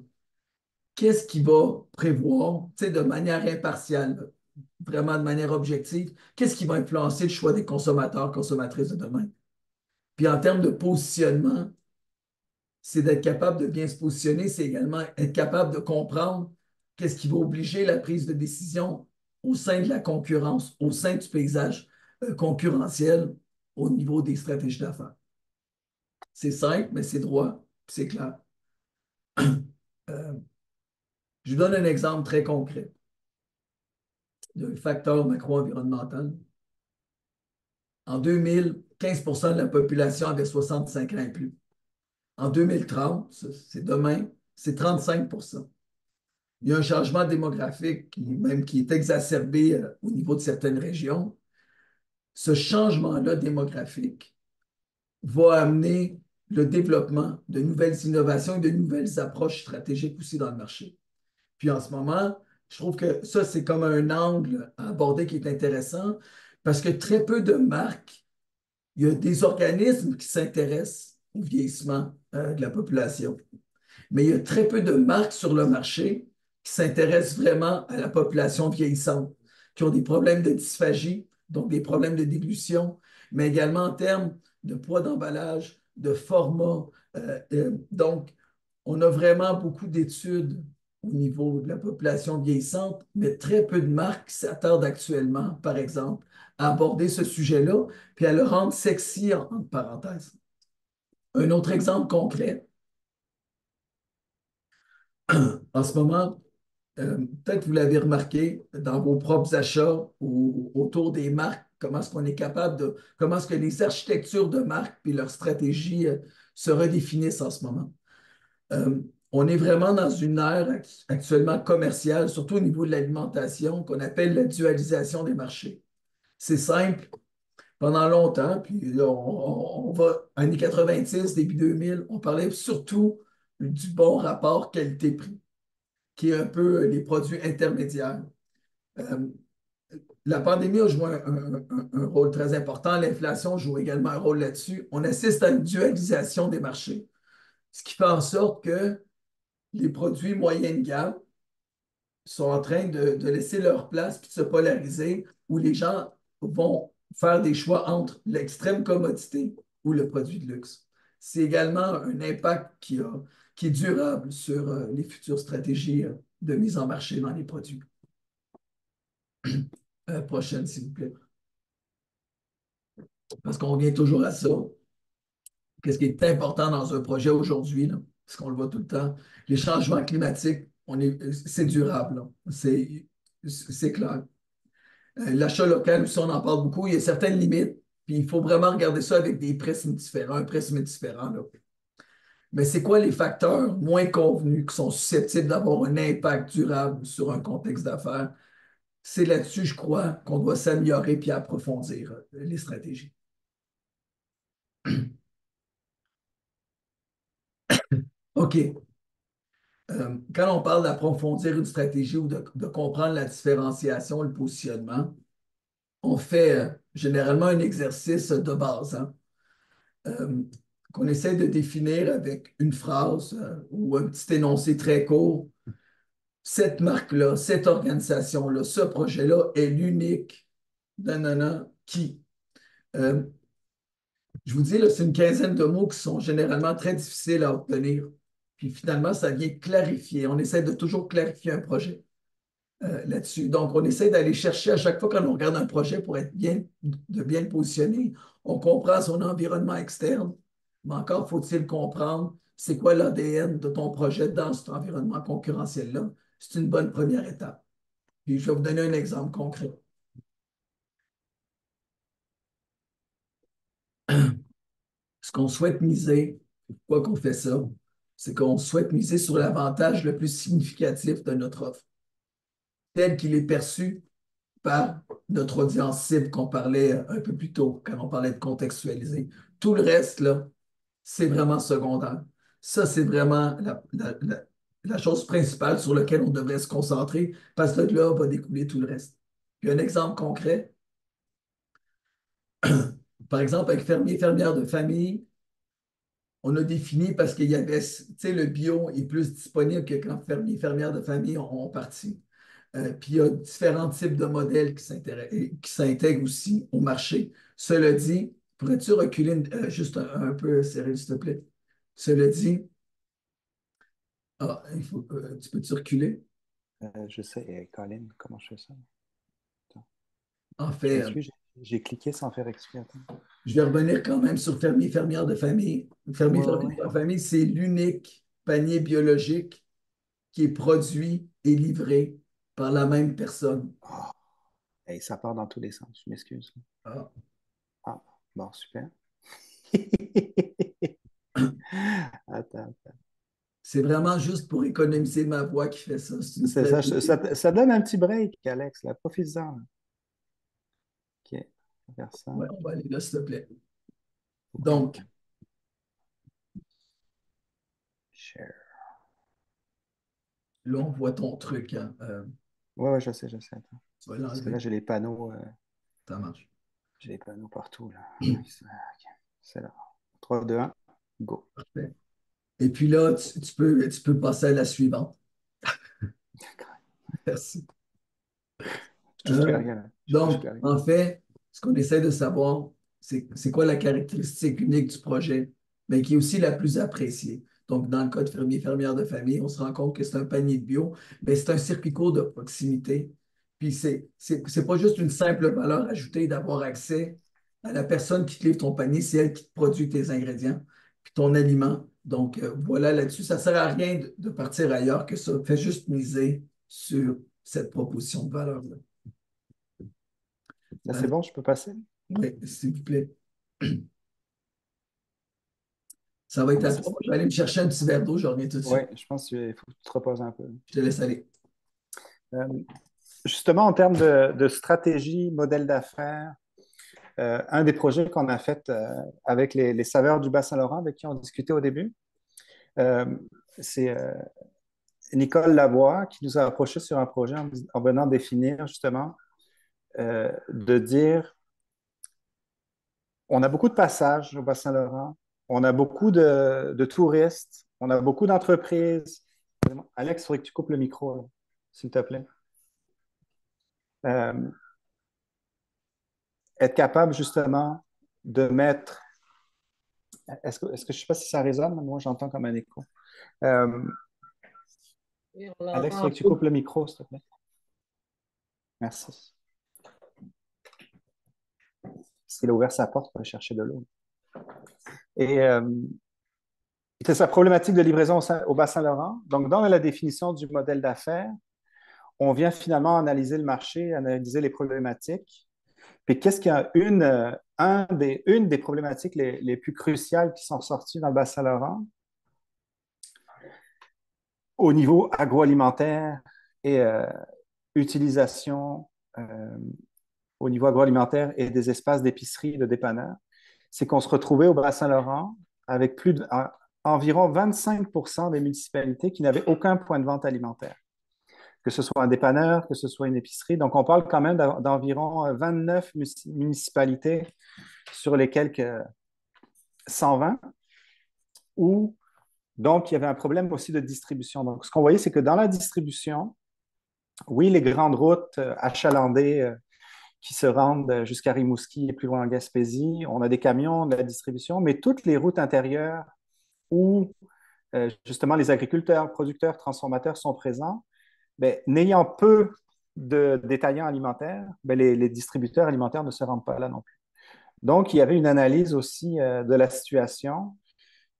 Qu'est-ce qui va prévoir, tu sais, de manière impartiale, vraiment de manière objective, qu'est-ce qui va influencer le choix des consommateurs, consommatrices de demain? Puis en termes de positionnement, c'est d'être capable de bien se positionner, c'est également être capable de comprendre qu'est-ce qui va obliger la prise de décision au sein de la concurrence, au sein du paysage concurrentiel au niveau des stratégies d'affaires. C'est simple, mais c'est droit, c'est clair. Euh, je vous donne un exemple très concret d'un facteur macro-environnemental. En 2000, 15% de la population avait 65 ans et plus. En 2030, c'est demain, c'est 35%. Il y a un changement démographique qui est exacerbé au niveau de certaines régions. Ce changement-là démographique va amener le développement de nouvelles innovations et de nouvelles approches stratégiques aussi dans le marché. Puis en ce moment, je trouve que ça, c'est comme un angle à aborder qui est intéressant parce que très peu de marques, il y a des organismes qui s'intéressent au vieillissement de la population. Mais il y a très peu de marques sur le marché qui s'intéressent vraiment à la population vieillissante, qui ont des problèmes de dysphagie, donc des problèmes de dilution, mais également en termes de poids d'emballage, de format. Donc, on a vraiment beaucoup d'études au niveau de la population vieillissante, mais très peu de marques qui s'attardent actuellement, par exemple, à aborder ce sujet-là, puis à le rendre sexy, entre parenthèses. Un autre exemple concret, en ce moment, peut-être vous l'avez remarqué dans vos propres achats ou autour des marques comment est-ce qu'on est capable de, comment est-ce que les architectures de marque et leurs stratégies se redéfinissent en ce moment. On est vraiment dans une ère actuellement commerciale, surtout au niveau de l'alimentation, qu'on appelle la dualisation des marchés. C'est simple, pendant longtemps, puis là, on va, années 90, début 2000, on parlait surtout du bon rapport qualité-prix, qui est un peu les produits intermédiaires. Euh, la pandémie a joué un rôle très important. L'inflation joue également un rôle là-dessus. On assiste à une dualisation des marchés, ce qui fait en sorte que les produits moyenne gamme sont en train de laisser leur place puis de se polariser, où les gens vont faire des choix entre l'extrême commodité ou le produit de luxe. C'est également un impact qui est durable sur les futures stratégies de mise en marché dans les produits. Prochaine, s'il vous plaît. Parce qu'on revient toujours à ça. Qu'est-ce qui est important dans un projet aujourd'hui, parce qu'on le voit tout le temps, les changements climatiques, c'est durable, c'est clair. L'achat local aussi, on en parle beaucoup, il y a certaines limites, puis il faut vraiment regarder ça avec des prismes différents, un prisme différent. Là. Mais c'est quoi les facteurs moins convenus qui sont susceptibles d'avoir un impact durable sur un contexte d'affaires? C'est là-dessus, je crois, qu'on doit s'améliorer puis approfondir les stratégies. OK. Quand on parle d'approfondir une stratégie ou de comprendre la différenciation, le positionnement, on fait généralement un exercice de base, hein, qu'on essaie de définir avec une phrase ou un petit énoncé très court. Cette marque-là, cette organisation-là, ce projet-là est l'unique qui. Je vous dis, là, c'est une quinzaine de mots qui sont généralement très difficiles à obtenir. Puis finalement, ça vient clarifier. On essaie de toujours clarifier un projet là-dessus. Donc, on essaie d'aller chercher à chaque fois quand on regarde un projet pour être de bien le positionner. On comprend son environnement externe, mais encore faut-il comprendre c'est quoi l'ADN de ton projet dans cet environnement concurrentiel-là. C'est une bonne première étape. Puis, je vais vous donner un exemple concret. Ce qu'on souhaite miser, pourquoi qu'on fait ça, c'est qu'on souhaite miser sur l'avantage le plus significatif de notre offre, tel qu'il est perçu par notre audience cible qu'on parlait un peu plus tôt, quand on parlait de contextualiser. Tout le reste, là, c'est vraiment secondaire. Ça, c'est vraiment la chose principale sur laquelle on devrait se concentrer, parce que de là va découler tout le reste. Puis un exemple concret, par exemple, avec fermier, fermière de famille, on a défini parce qu'il y avait, tu sais, le bio est plus disponible que quand fermier, fermière de famille ont parti. Puis il y a différents types de modèles qui s'intègrent aussi au marché. Cela dit, pourrais-tu reculer juste un peu, Cyril, s'il te plaît? Cela dit, tu peux-tu reculer? Je sais, Colin, comment je fais ça? Attends. En fait, J'ai cliqué sans faire exprès. Attends. je vais revenir quand même sur fermier, fermière de famille. Fermier, fermière de famille, c'est l'unique panier biologique qui est produit et livré par la même personne. Oh. Hey, ça part dans tous les sens, je m'excuse. Ah. Ah, bon, super. Attends. C'est vraiment juste pour économiser ma voix qui fait ça. Ça donne un petit break, Alex, là, profites-en. OK, on va faire ça. Ouais, on va aller là, s'il te plaît. Donc, share. Là, on voit ton truc. Hein. Ouais, je sais. Attends. Tu vas Parce que l'enlever. là, j'ai les panneaux. Ça marche. J'ai les panneaux partout, là. Okay. C'est là. 3, 2, 1, go. Parfait. Et puis là, tu peux passer à la suivante. Merci. Donc, en fait, ce qu'on essaie de savoir, c'est quoi la caractéristique unique du projet, mais qui est aussi la plus appréciée. Donc, dans le cas de fermier, fermière de famille, on se rend compte que c'est un panier de bio, mais c'est un circuit court de proximité. Puis, c'est pas juste une simple valeur ajoutée d'avoir accès à la personne qui te livre ton panier, c'est elle qui te produit tes ingrédients, puis ton aliment. Donc, voilà là-dessus, ça ne sert à rien de partir ailleurs que ça. Fais juste miser sur cette proposition de valeur-là. Là, c'est bon, je peux passer? Oui, s'il vous plaît. Ça va être à toi. Je vais aller me chercher un petit verre d'eau, je reviens tout de Oui, suite. je pense qu'il faut que tu te reposes un peu. Je te laisse aller. Euh, Justement, en termes de stratégie, modèle d'affaires, un des projets qu'on a fait avec les saveurs du Bas-Saint-Laurent, avec qui on discutait au début, euh, c'est Nicole Lavoie qui nous a approché sur un projet en venant définir justement, de dire, on a beaucoup de passages au Bas-Saint-Laurent, on a beaucoup de touristes, on a beaucoup d'entreprises. Alex, il faudrait que tu coupes le micro, là, s'il te plaît. Euh, Être capable justement de mettre. Est-ce que je ne sais pas si ça résonne, mais moi j'entends comme un écho. Euh, Oui, on Alex, il l'entend un faudrait que tu peu. coupes le micro, s'il te plaît. Merci. S'il a ouvert sa porte pour aller chercher de l'eau. Et c'est sa problématique de livraison au Bas-Saint-Laurent. Donc, dans la définition du modèle d'affaires, on vient finalement analyser le marché, analyser les problématiques. Puis, qu'est-ce qu'il y a une des problématiques les plus cruciales qui sont sorties dans le Bas-Saint-Laurent au niveau agroalimentaire et utilisation au niveau agroalimentaire et des espaces d'épicerie, de dépanneurs, c'est qu'on se retrouvait au Bas-Saint-Laurent avec environ 25% des municipalités qui n'avaient aucun point de vente alimentaire, que ce soit un dépanneur, que ce soit une épicerie. Donc, on parle quand même d'environ 29 municipalités sur les quelques 120 où, donc, il y avait un problème aussi de distribution. Donc, ce qu'on voyait, c'est que dans la distribution, oui, les grandes routes achalandées qui se rendent jusqu'à Rimouski et plus loin en Gaspésie, on a des camions de la distribution, mais toutes les routes intérieures où justement les agriculteurs, producteurs, transformateurs sont présents, ben, n'ayant peu de détaillants alimentaires, ben, les distributeurs alimentaires ne se rendent pas là non plus. Donc, il y avait une analyse aussi de la situation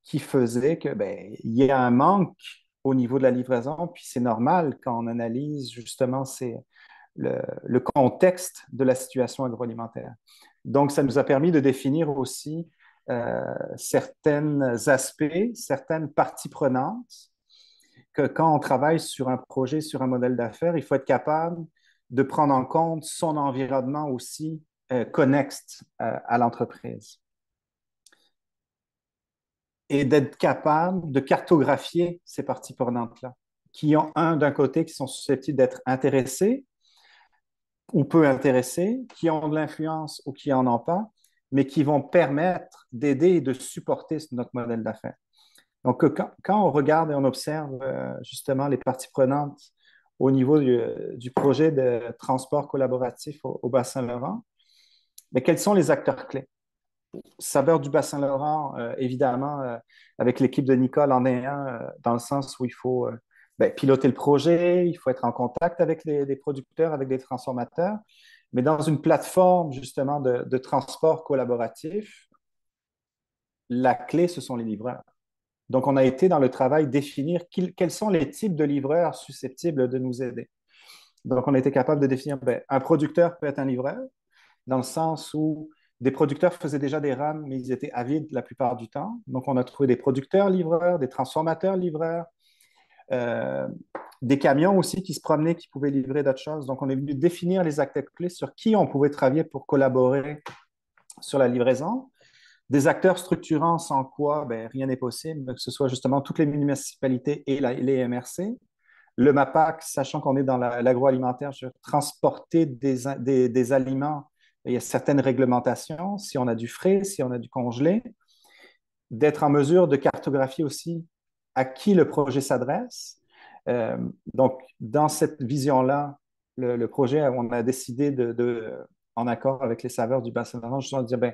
qui faisait que ben, il y a un manque au niveau de la livraison, puis c'est normal quand on analyse justement le contexte de la situation agroalimentaire. Donc, ça nous a permis de définir aussi certains aspects, certaines parties prenantes, que quand on travaille sur un projet, sur un modèle d'affaires, il faut être capable de prendre en compte son environnement aussi connexe à l'entreprise. Et d'être capable de cartographier ces parties prenantes-là, qui ont d'un côté, qui sont susceptibles d'être intéressés ou peu intéressés, qui ont de l'influence ou qui n'en ont pas, mais qui vont permettre d'aider et de supporter notre modèle d'affaires. Donc, quand on regarde et on observe justement les parties prenantes au niveau du projet de transport collaboratif au Bas-Saint-Laurent, mais quels sont les acteurs clés? Saveur du Bas-Saint-Laurent, évidemment, avec l'équipe de Nicole en est un, dans le sens où il faut piloter le projet, il faut être en contact avec les producteurs, avec les transformateurs, mais dans une plateforme justement de transport collaboratif, la clé, ce sont les livreurs. Donc, on a été dans le travail définir quels sont les types de livreurs susceptibles de nous aider. Donc, on a été capable de définir, un producteur peut être un livreur, dans le sens où des producteurs faisaient déjà des rames, mais ils étaient avides la plupart du temps. Donc, on a trouvé des producteurs livreurs, des transformateurs livreurs, des camions aussi qui se promenaient, qui pouvaient livrer d'autres choses. Donc, on est venu définir les acteurs clés sur qui on pouvait travailler pour collaborer sur la livraison. Des acteurs structurants sans quoi rien n'est possible, que ce soit justement toutes les municipalités et les MRC. Le MAPAC, sachant qu'on est dans l'agroalimentaire, transporter des aliments, il y a certaines réglementations, si on a du frais, si on a du congelé, d'être en mesure de cartographier aussi à qui le projet s'adresse. Donc, dans cette vision-là, le projet, on a décidé en accord avec les saveurs du Bas-Saint-Laurent, justement de dire,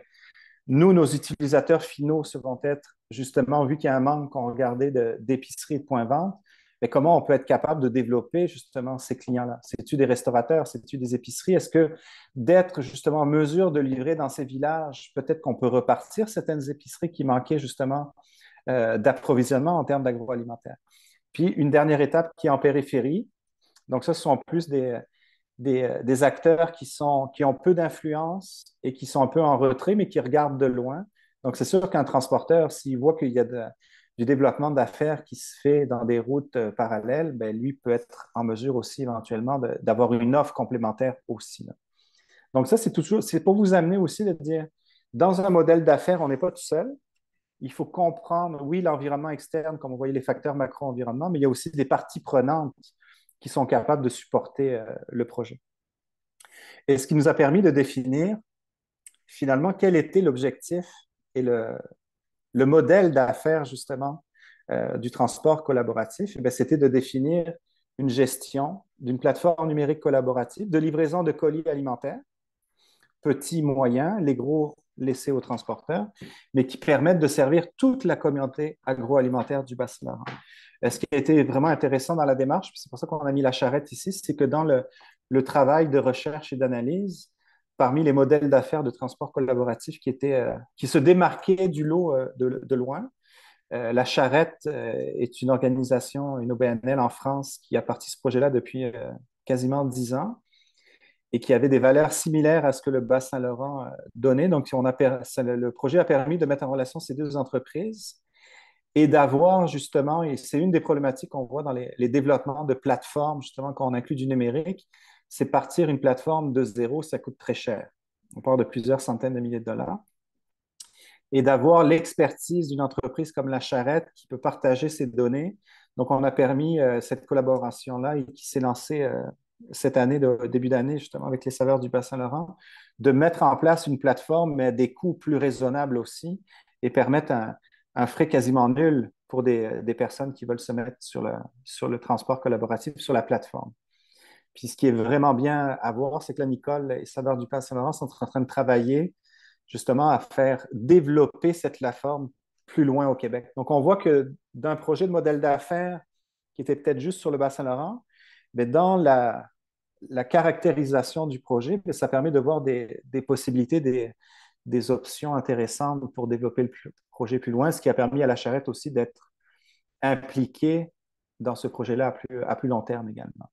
nous, nos utilisateurs finaux seront être, justement, vu qu'il y a un manque qu'on regardait d'épicerie et de points-vente, mais comment on peut être capable de développer justement ces clients-là? C'est-tu des restaurateurs? C'est-tu des épiceries? Est-ce que d'être justement en mesure de livrer dans ces villages, peut-être qu'on peut repartir certaines épiceries qui manquaient justement d'approvisionnement en termes d'agroalimentaire? Puis une dernière étape qui est en périphérie. Donc ça, ce sont plus des acteurs qui ont peu d'influence et qui sont un peu en retrait, mais qui regardent de loin. Donc, c'est sûr qu'un transporteur, s'il voit qu'il y a du développement d'affaires qui se fait dans des routes parallèles, ben, lui peut être en mesure aussi éventuellement d'avoir une offre complémentaire aussi, là. Donc, ça, c'est pour vous amener aussi de dire, dans un modèle d'affaires, on n'est pas tout seul. Il faut comprendre, oui, l'environnement externe, comme on voyait les facteurs macro-environnement, mais il y a aussi des parties prenantes qui sont capables de supporter le projet. Et ce qui nous a permis de définir finalement quel était l'objectif et le modèle d'affaires justement du transport collaboratif, eh c'était de définir une gestion d'une plateforme numérique collaborative de livraison de colis alimentaires, petits, moyens, les gros laissés aux transporteurs, mais qui permettent de servir toute la communauté agroalimentaire du Bas-Saint-Laurent. Ce qui a été vraiment intéressant dans la démarche, c'est pour ça qu'on a mis la charrette ici, c'est que dans le travail de recherche et d'analyse, parmi les modèles d'affaires de transport collaboratif qui se démarquaient du lot de loin, la charrette est une organisation, une OBNL en France qui a parti ce projet-là depuis quasiment 10 ans et qui avait des valeurs similaires à ce que le Bas-Saint-Laurent donnait. Donc, le projet a permis de mettre en relation ces deux entreprises et d'avoir justement, et c'est une des problématiques qu'on voit dans les développements de plateformes, justement, quand on inclut du numérique, c'est partir une plateforme de zéro, ça coûte très cher. On parle de plusieurs centaines de milliers de dollars. Et d'avoir l'expertise d'une entreprise comme La Charrette qui peut partager ses données. Donc, on a permis cette collaboration-là et qui s'est lancée cette année, début d'année, justement, avec les saveurs du Bas-Saint-Laurent, de mettre en place une plateforme, mais à des coûts plus raisonnables aussi, et permettre un frais quasiment nul pour des personnes qui veulent se mettre sur le transport collaboratif, sur la plateforme. Puis ce qui est vraiment bien à voir, c'est que là, Nicole et Saveurs du Bas-Saint-Laurent sont en train de travailler justement à faire développer cette plateforme plus loin au Québec. Donc, on voit que d'un projet de modèle d'affaires qui était peut-être juste sur le Bas-Saint-Laurent, mais dans la caractérisation du projet, ça permet de voir des possibilités, des options intéressantes pour développer le projet plus loin, ce qui a permis à la Charrette aussi d'être impliquée dans ce projet-là à plus long terme également.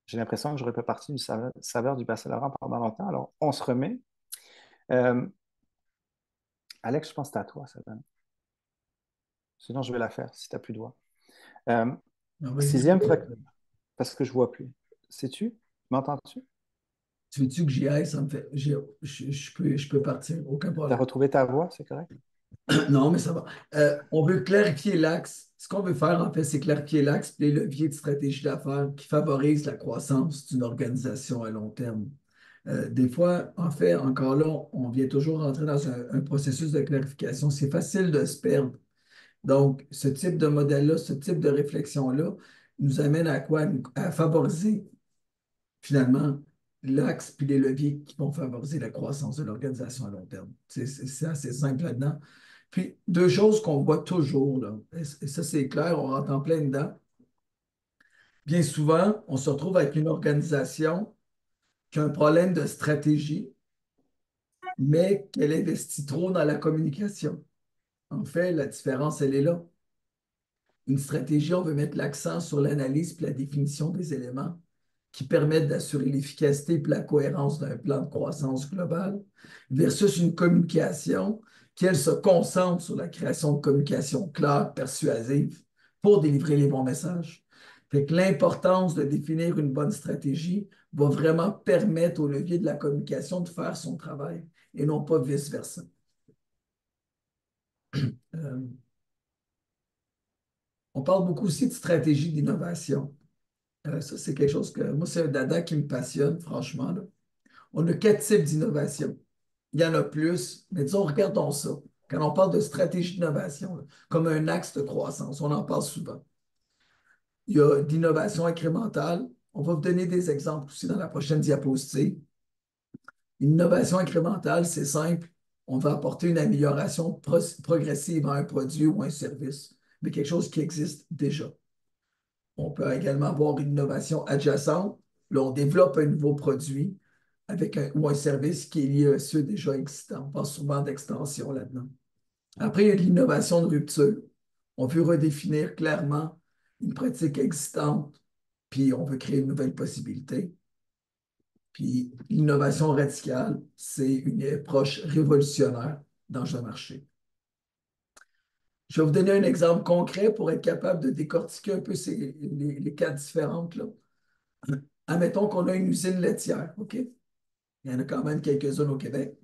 J'ai l'impression que je n'aurais pas parti d'une saveur du Bas-Saint-Laurent pendant longtemps. Alors, on se remet. Alex, je pense que c'est à toi, ça va. Sinon, je vais la faire si tu n'as plus de doigts. Sixième, parce que je ne vois plus. Sais-tu? M'entends-tu? Tu veux-tu que j'y aille? Ça me fait. Je peux partir, aucun Tu as problème. retrouvé ta voix, c'est correct? Non, mais ça va. On veut clarifier l'axe. Ce qu'on veut faire, en fait, c'est clarifier l'axe et les leviers de stratégie d'affaires qui favorisent la croissance d'une organisation à long terme. Des fois, en fait, encore là, on vient toujours rentrer dans un processus de clarification. C'est facile de se perdre. Donc, ce type de modèle-là, ce type de réflexion-là nous amène à quoi? À favoriser, finalement, l'axe puis les leviers qui vont favoriser la croissance de l'organisation à long terme. C'est assez simple là-dedans. Puis, deux choses qu'on voit toujours, là, et ça, c'est clair, on rentre en plein dedans. Bien souvent, on se retrouve avec une organisation qui a un problème de stratégie, mais qu'elle investit trop dans la communication. En fait, la différence, elle est là. Une stratégie, on veut mettre l'accent sur l'analyse et la définition des éléments qui permettent d'assurer l'efficacité et la cohérence d'un plan de croissance global, versus une communication qui, elle, se concentre sur la création de communication claire, persuasive, pour délivrer les bons messages. Fait que l'importance de définir une bonne stratégie va vraiment permettre au levier de la communication de faire son travail et non pas vice-versa. On parle beaucoup aussi de stratégie d'innovation. Ça, c'est quelque chose que moi, c'est un dada qui me passionne, franchement, là. On a 4 types d'innovation. Il y en a plus, mais disons, regardons ça. Quand on parle de stratégie d'innovation, là, comme un axe de croissance, on en parle souvent. Il y a d'innovation incrémentale. On va vous donner des exemples aussi dans la prochaine diapositive. Une innovation incrémentale, c'est simple. On va apporter une amélioration progressive à un produit ou un service, mais quelque chose qui existe déjà. On peut également avoir une innovation adjacente. Là, on développe un nouveau produit ou un service qui est lié à ceux déjà existants. On parle souvent d'extension là-dedans. Après, il y a de l'innovation de rupture. On veut redéfinir clairement une pratique existante puis on veut créer une nouvelle possibilité. Puis l'innovation radicale, c'est une approche révolutionnaire dans le marché. Je vais vous donner un exemple concret pour être capable de décortiquer un peu les cas différentes, là. Admettons qu'on a une usine laitière, OK? Il y en a quand même quelques-unes au Québec.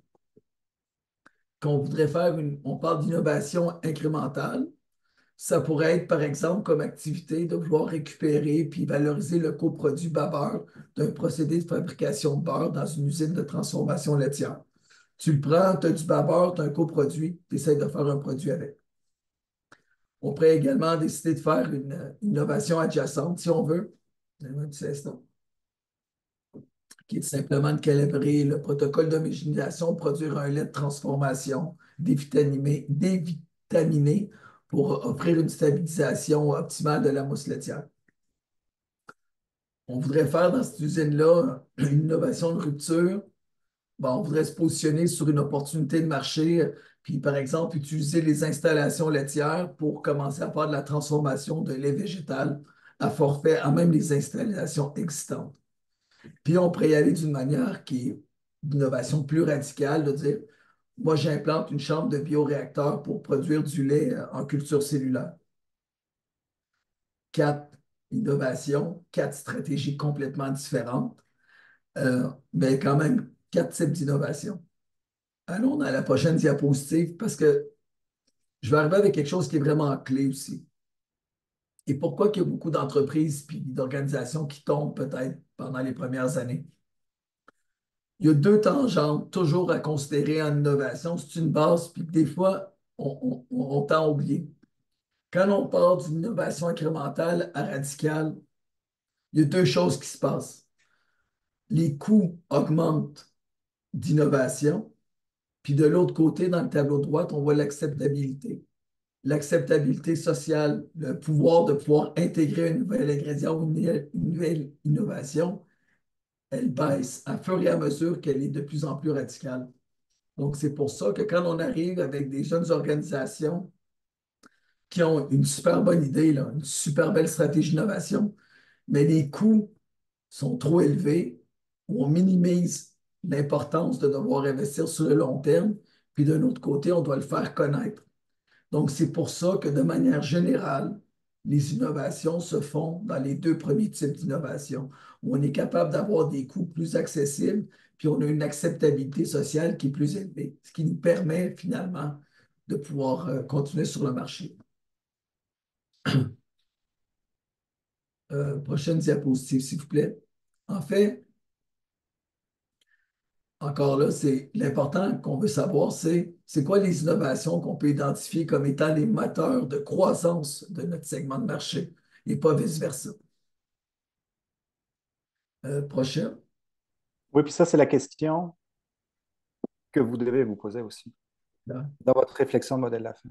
Qu'on voudrait faire on parle d'innovation incrémentale. Ça pourrait être, par exemple, comme activité de vouloir récupérer puis valoriser le coproduit beurre d'un procédé de fabrication de beurre dans une usine de transformation laitière. Tu le prends, tu as du beurre, tu as un coproduit, tu essaies de faire un produit avec. On pourrait également décider de faire une innovation adjacente, si on veut. Un petit instant. Qui est simplement de calibrer le protocole d'homogénéisation, produire un lait de transformation dévitaminé pour offrir une stabilisation optimale de la mousse laitière. On voudrait faire dans cette usine-là une innovation de rupture. Bon, on voudrait se positionner sur une opportunité de marché, puis par exemple, utiliser les installations laitières pour commencer à faire de la transformation de lait végétal à forfait, à même les installations existantes. Puis on pourrait y aller d'une manière qui est d'innovation plus radicale, de dire, moi j'implante une chambre de bioréacteur pour produire du lait en culture cellulaire. 4 innovations, 4 stratégies complètement différentes, mais quand même 4 types d'innovations. Allons à la prochaine diapositive parce que je vais arriver avec quelque chose qui est vraiment clé aussi. Et pourquoi il y a beaucoup d'entreprises et d'organisations qui tombent peut-être pendant les premières années? Il y a 2 tangentes toujours à considérer en innovation. C'est une base, puis des fois, on tend à oublier. Quand on parle d'une innovation incrémentale à radicale, il y a 2 choses qui se passent. Les coûts augmentent d'innovation, puis de l'autre côté, dans le tableau de droite, on voit l'acceptabilité. L'acceptabilité sociale, le pouvoir de pouvoir intégrer un nouvel ingrédient ou une nouvelle innovation, elle baisse à fur et à mesure qu'elle est de plus en plus radicale. Donc, c'est pour ça que quand on arrive avec des jeunes organisations qui ont une super bonne idée, là, une super belle stratégie d'innovation, mais les coûts sont trop élevés, on minimise l'importance de devoir investir sur le long terme, puis d'un autre côté, on doit le faire connaître. Donc, c'est pour ça que de manière générale, les innovations se font dans les 2 premiers types d'innovation, où on est capable d'avoir des coûts plus accessibles, puis on a une acceptabilité sociale qui est plus élevée, ce qui nous permet finalement de pouvoir continuer sur le marché. Prochaine diapositive, s'il vous plaît. En fait, encore là, c'est l'important qu'on veut savoir, c'est quoi les innovations qu'on peut identifier comme étant les moteurs de croissance de notre segment de marché et pas vice-versa. Prochain. Oui, puis ça, c'est la question que vous devez vous poser aussi Là. dans votre réflexion de modèle de la fin.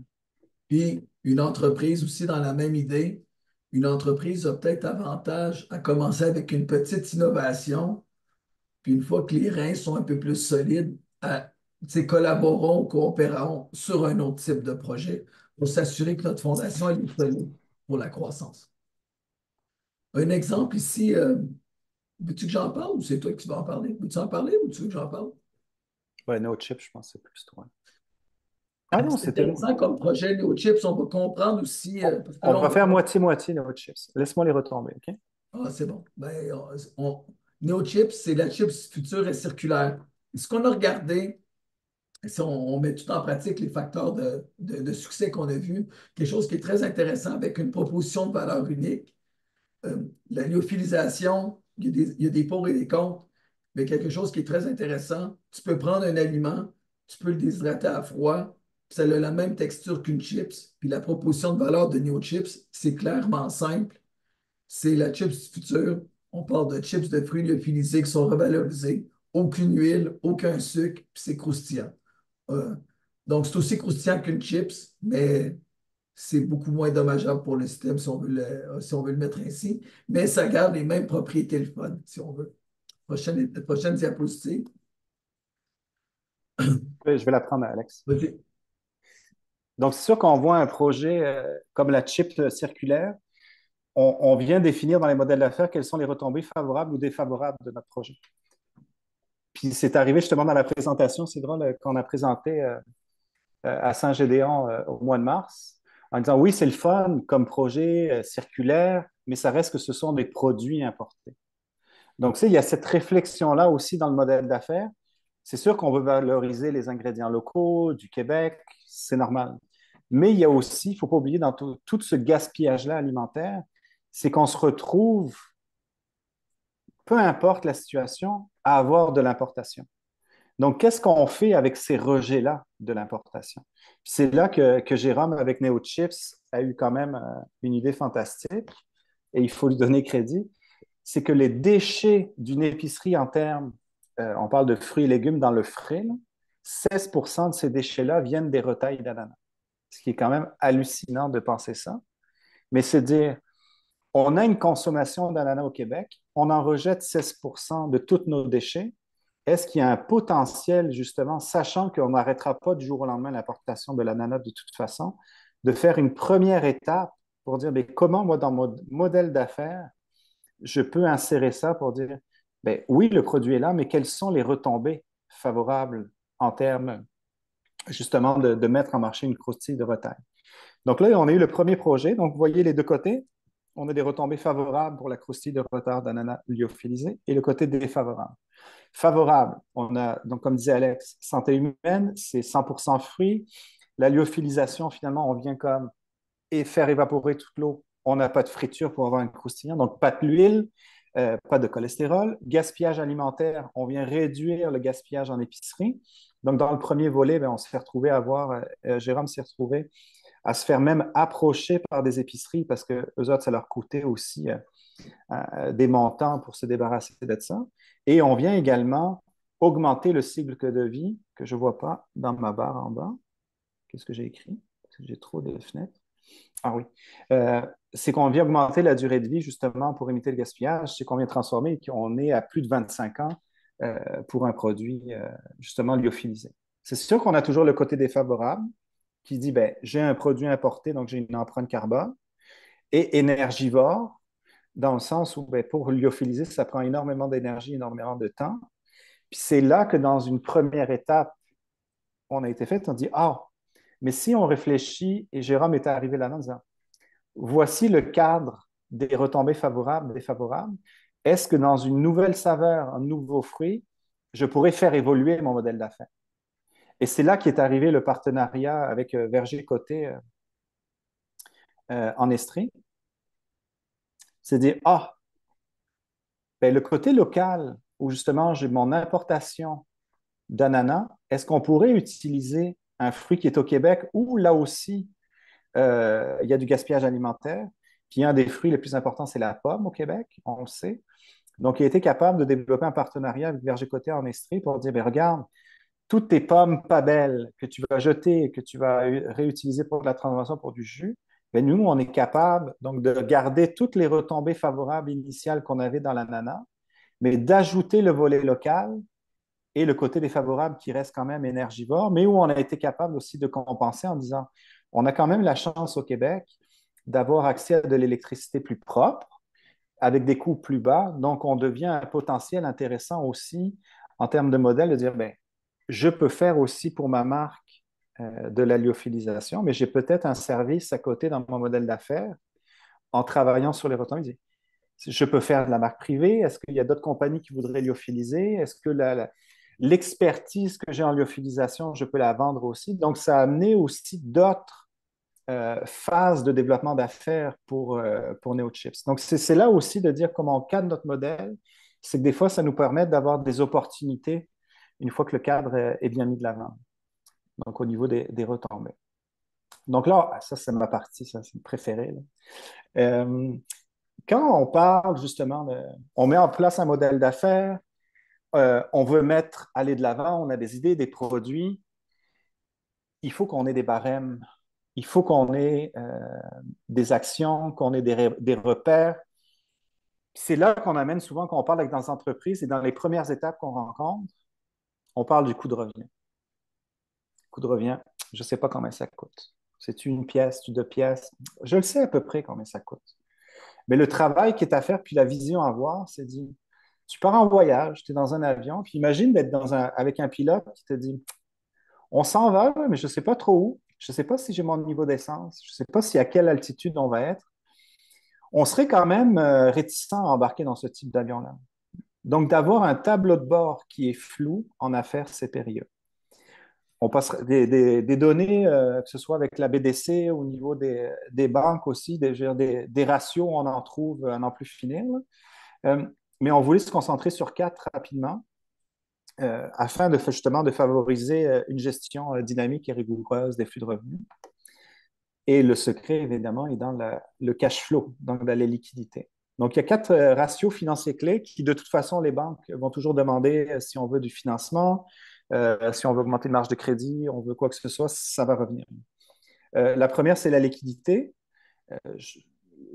Puis, une entreprise aussi dans la même idée, une entreprise a peut-être avantage à commencer avec une petite innovation, puis une fois que les reins sont un peu plus solides, collaborons, coopérons sur un autre type de projet pour s'assurer que notre fondation est solide pour la croissance. Un exemple ici, veux-tu que j'en parle ou c'est toi qui vas en parler? Veux-tu en parler ou tu veux que j'en parle? Ouais, no chip, je pense que c'est plus toi. Ah non, C'est c'était. intéressant comme projet NeoChips. On va comprendre aussi, parce que On là, va faire moitié-moitié no chips. Laisse-moi les retomber, OK? Ah, c'est bon. Ben, NeoChips, c'est la chips future et circulaire. Et ce qu'on a regardé, si on met tout en pratique les facteurs de succès qu'on a vus, quelque chose qui est très intéressant avec une proposition de valeur unique. La lyophilisation, il y a des pour et des contre, mais quelque chose qui est très intéressant. Tu peux prendre un aliment, tu peux le déshydrater à froid, puis ça a la même texture qu'une chips. Puis la proposition de valeur de NeoChips, c'est clairement simple. C'est la chips future. On parle de chips de fruits lyophilisés qui sont revalorisés. Aucune huile, aucun sucre, puis c'est croustillant. Euh, donc, c'est aussi croustillant qu'une chips, mais c'est beaucoup moins dommageable pour le système si on veut le mettre ainsi. Mais ça garde les mêmes propriétés le fun, si on veut. Prochaine diapositive. Oui, je vais la prendre, Alex. Vas-y. Donc, c'est sûr qu'on voit un projet comme la chip circulaire. on vient définir dans les modèles d'affaires quelles sont les retombées favorables ou défavorables de notre projet. Puis c'est arrivé justement dans la présentation, c'est drôle, qu'on a présenté à Saint-Gédéon au mois de mars, en disant oui, c'est le fun comme projet circulaire, mais ça reste que ce sont des produits importés. Donc, tu sais, il y a cette réflexion-là aussi dans le modèle d'affaires. C'est sûr qu'on veut valoriser les ingrédients locaux, du Québec, c'est normal. Mais il y a aussi, il ne faut pas oublier, dans tout ce gaspillage-là alimentaire, c'est qu'on se retrouve, peu importe la situation, à avoir de l'importation. Donc, qu'est-ce qu'on fait avec ces rejets-là de l'importation? C'est là que Jérôme, avec NeoChips, a eu quand même une idée fantastique, et il faut lui donner crédit, c'est que les déchets d'une épicerie en termes, on parle de fruits et légumes dans le frais, là, 16% de ces déchets-là viennent des retailles d'ananas. Ce qui est quand même hallucinant de penser ça. Mais c'est dire, on a une consommation d'ananas au Québec, on en rejette 16% de tous nos déchets. Est-ce qu'il y a un potentiel, justement, sachant qu'on n'arrêtera pas du jour au lendemain l'importation de l'ananas de toute façon, de faire une première étape pour dire, mais comment, moi, dans mon modèle d'affaires, je peux insérer ça pour dire, ben, oui, le produit est là, mais quelles sont les retombées favorables en termes, justement, de mettre en marché une croustille de retail. Donc là, on a eu le premier projet. Donc, vous voyez les deux côtés. On a des retombées favorables pour la croustille de retard d'ananas lyophilisé et le côté défavorable. Favorable, on a, donc comme disait Alex, santé humaine, c'est 100% fruits. La lyophilisation, finalement, on vient comme et faire évaporer toute l'eau. On n'a pas de friture pour avoir un croustillant, donc pas d'huile, pas de cholestérol. Gaspillage alimentaire, on vient réduire le gaspillage en épicerie. Donc, dans le premier volet, on s'est retrouvé à avoir, Jérôme s'est retrouvé à se faire même approcher par des épiceries parce que eux autres, ça leur coûtait aussi des montants pour se débarrasser de ça. Et on vient également augmenter le cycle de vie, que je ne vois pas dans ma barre en bas. Qu'est-ce que j'ai écrit? Parce que j'ai trop de fenêtres. Ah oui. C'est qu'on vient augmenter la durée de vie justement pour imiter le gaspillage. C'est qu'on vient transformer et qu'on est à plus de 25 ans pour un produit justement lyophilisé. C'est sûr qu'on a toujours le côté défavorable qui dit, ben, j'ai un produit importé, donc j'ai une empreinte carbone, et énergivore, dans le sens où ben, pour lyophiliser, ça prend énormément d'énergie, énormément de temps. Puis c'est là que dans une première étape, on a été fait, on dit, ah, mais si on réfléchit, et Jérôme est arrivé là-dedans en disant, voici le cadre des retombées favorables, défavorables. Est-ce que dans une nouvelle saveur, un nouveau fruit, je pourrais faire évoluer mon modèle d'affaires? Et c'est là qu'est arrivé le partenariat avec Verger Côté en Estrie. C'est dire, ah, ben, le côté local, où justement j'ai mon importation d'ananas, est-ce qu'on pourrait utiliser un fruit qui est au Québec où là aussi il y a du gaspillage alimentaire? Puis un des fruits les plus importants, c'est la pomme au Québec, on le sait. Donc, il a été capable de développer un partenariat avec Verger Côté en Estrie pour dire, ben, regarde, toutes tes pommes pas belles que tu vas jeter, que tu vas réutiliser pour de la transformation pour du jus, ben, nous, on est capable donc de garder toutes les retombées favorables initiales qu'on avait dans l'ananas, mais d'ajouter le volet local et le côté défavorable qui reste quand même énergivore, mais où on a été capable aussi de compenser en disant, on a quand même la chance au Québec d'avoir accès à de l'électricité plus propre, avec des coûts plus bas. Donc, on devient un potentiel intéressant aussi en termes de modèle de dire, ben, je peux faire aussi pour ma marque de la lyophilisation, mais j'ai peut-être un service à côté dans mon modèle d'affaires en travaillant sur les retombées. Je peux faire de la marque privée. Est-ce qu'il y a d'autres compagnies qui voudraient lyophiliser? Est-ce que l'expertise que j'ai en lyophilisation, je peux la vendre aussi? Donc, ça a amené aussi d'autres phases de développement d'affaires pour NeoChips. Donc, c'est là aussi de dire comment on cadre notre modèle. C'est que des fois, ça nous permet d'avoir des opportunités une fois que le cadre est bien mis de l'avant. Donc, au niveau des retombées. Donc là, ça, c'est ma partie, ça, c'est préféré. Quand on parle justement, on met en place un modèle d'affaires, on veut aller de l'avant, on a des idées, des produits, il faut qu'on ait des barèmes, il faut qu'on ait des actions, qu'on ait des repères. C'est là qu'on amène souvent, quand on parle avec dans les entreprises et dans les premières étapes qu'on rencontre, on parle du coût de revient. Coût de revient, je ne sais pas combien ça coûte. C'est-tu une pièce, tu deux pièces? Je le sais à peu près combien ça coûte. Mais le travail qui est à faire, puis la vision à avoir, c'est dit, tu pars en voyage, tu es dans un avion, puis imagine d'être avec un pilote qui te dit, on s'en va, mais je ne sais pas trop où, je ne sais pas si j'ai mon niveau d'essence, je ne sais pas si à quelle altitude on va être. On serait quand même réticent à embarquer dans ce type d'avion-là. Donc, d'avoir un tableau de bord qui est flou en affaires, c'est périlleux. On passerait des données, que ce soit avec la BDC, au niveau des banques aussi, des ratios, on en trouve à n'en plus finir. Mais on voulait se concentrer sur quatre rapidement, afin de justement de favoriser une gestion dynamique et rigoureuse des flux de revenus. Et le secret, évidemment, est dans le cash flow, donc dans les liquidités. Donc, il y a quatre ratios financiers clés qui, de toute façon, les banques vont toujours demander si on veut du financement, si on veut augmenter une marge de crédit, on veut quoi que ce soit, ça va revenir. La première, c'est la liquidité.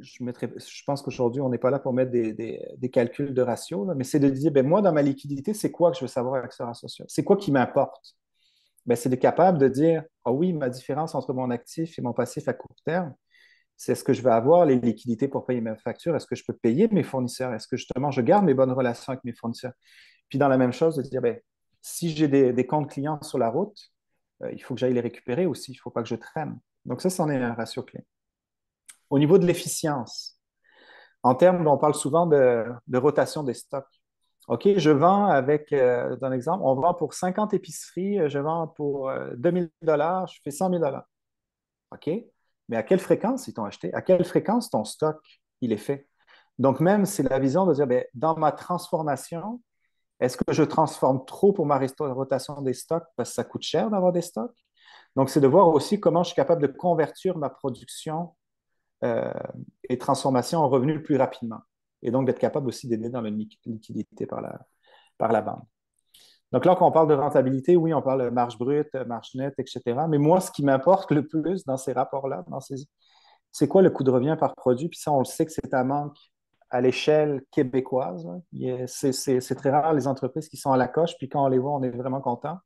Je pense qu'aujourd'hui, on n'est pas là pour mettre des calculs de ratio, là, mais c'est de dire, ben, moi, dans ma liquidité, c'est quoi que je veux savoir avec ce ratio? C'est quoi qui m'importe? Ben, c'est d'être capable de dire, ah oui, ma différence entre mon actif et mon passif à court terme, c'est est-ce que je vais avoir les liquidités pour payer mes factures? Est-ce que je peux payer mes fournisseurs? Est-ce que justement je garde mes bonnes relations avec mes fournisseurs? Puis dans la même chose, de dire, ben, si j'ai des comptes clients sur la route, il faut que j'aille les récupérer aussi, il ne faut pas que je traîne. Donc ça, c'en est un ratio clé. Au niveau de l'efficience, en termes, on parle souvent de rotation des stocks. OK, je vends avec, dans l'exemple, on vend pour 50 épiceries, je vends pour 2000 dollars, je fais 100 000 dollars. OK, mais à quelle fréquence ils t'ont acheté? À quelle fréquence ton stock, il est fait? Donc, même, c'est la vision de dire, bien, dans ma transformation, est-ce que je transforme trop pour ma rotation des stocks parce que ça coûte cher d'avoir des stocks? Donc, c'est de voir aussi comment je suis capable de convertir ma production euh, et transformation en revenus plus rapidement. Et donc, d'être capable aussi d'aider dans la liquidité par la banque. Donc là, quand on parle de rentabilité, oui, on parle de marge brute, marge nette, etc. Mais moi, ce qui m'importe le plus dans ces rapports-là, c'est quoi le coût de revient par produit? Puis ça, on le sait que c'est un manque à l'échelle québécoise. C'est très rare les entreprises qui sont à la coche, puis quand on les voit, on est vraiment content.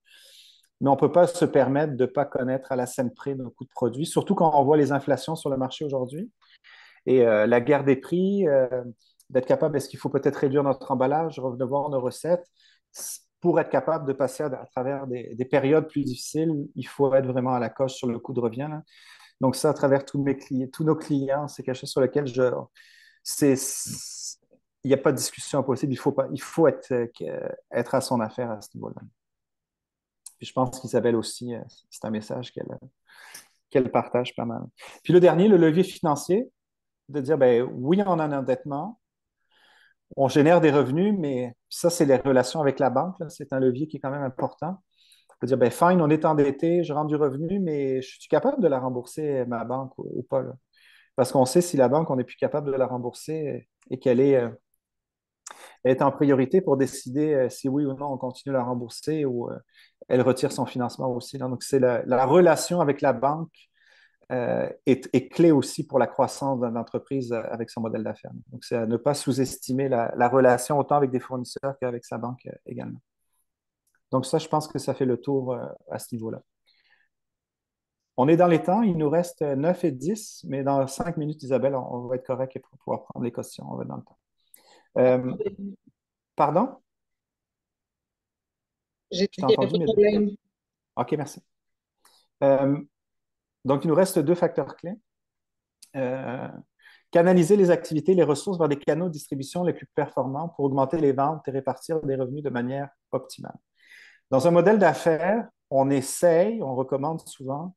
Mais on ne peut pas se permettre de ne pas connaître à la scène près nos coûts de produits, surtout quand on voit les inflations sur le marché aujourd'hui. Et la guerre des prix, d'être capable, est-ce qu'il faut peut-être réduire notre emballage, revoir nos recettes? Pour être capable de passer à travers des périodes plus difficiles, il faut être vraiment à la coche sur le coût de revient, là. Donc ça, à travers tous nos clients, c'est quelque chose sur lequel il n'y a pas de discussion possible. Il faut être à son affaire à ce niveau-là. Puis je pense qu'Isabelle aussi, c'est un message qu'elle partage pas mal. Puis le dernier, le levier financier, de dire, ben oui, on a un endettement, on génère des revenus, mais ça, c'est les relations avec la banque, là. C'est un levier qui est quand même important. On peut dire, ben fine, on est endetté, je rends du revenu, mais je suis capable de la rembourser, ma banque, ou pas, là. Parce qu'on sait si la banque, on n'est plus capable de la rembourser et qu'elle est en priorité pour décider si oui ou non on continue de la rembourser ou elle retire son financement aussi, là. Donc, c'est la relation avec la banque est clé aussi pour la croissance d'une entreprise avec son modèle d'affaires. Donc, c'est à ne pas sous-estimer la relation autant avec des fournisseurs qu'avec sa banque également. Donc, ça, je pense que ça fait le tour à ce niveau-là. On est dans les temps, il nous reste 9 et 10, mais dans 5 minutes, Isabelle, on va être correct pour pouvoir prendre les questions. On va être dans le temps. Pardon? J'ai Je dit t'ai qu'il n'y avait entendu, pas de mais... problème. OK, merci. Donc, il nous reste deux facteurs clés. Canaliser les activités et les ressources vers des canaux de distribution les plus performants pour augmenter les ventes et répartir des revenus de manière optimale. Dans un modèle d'affaires, on essaye, on recommande souvent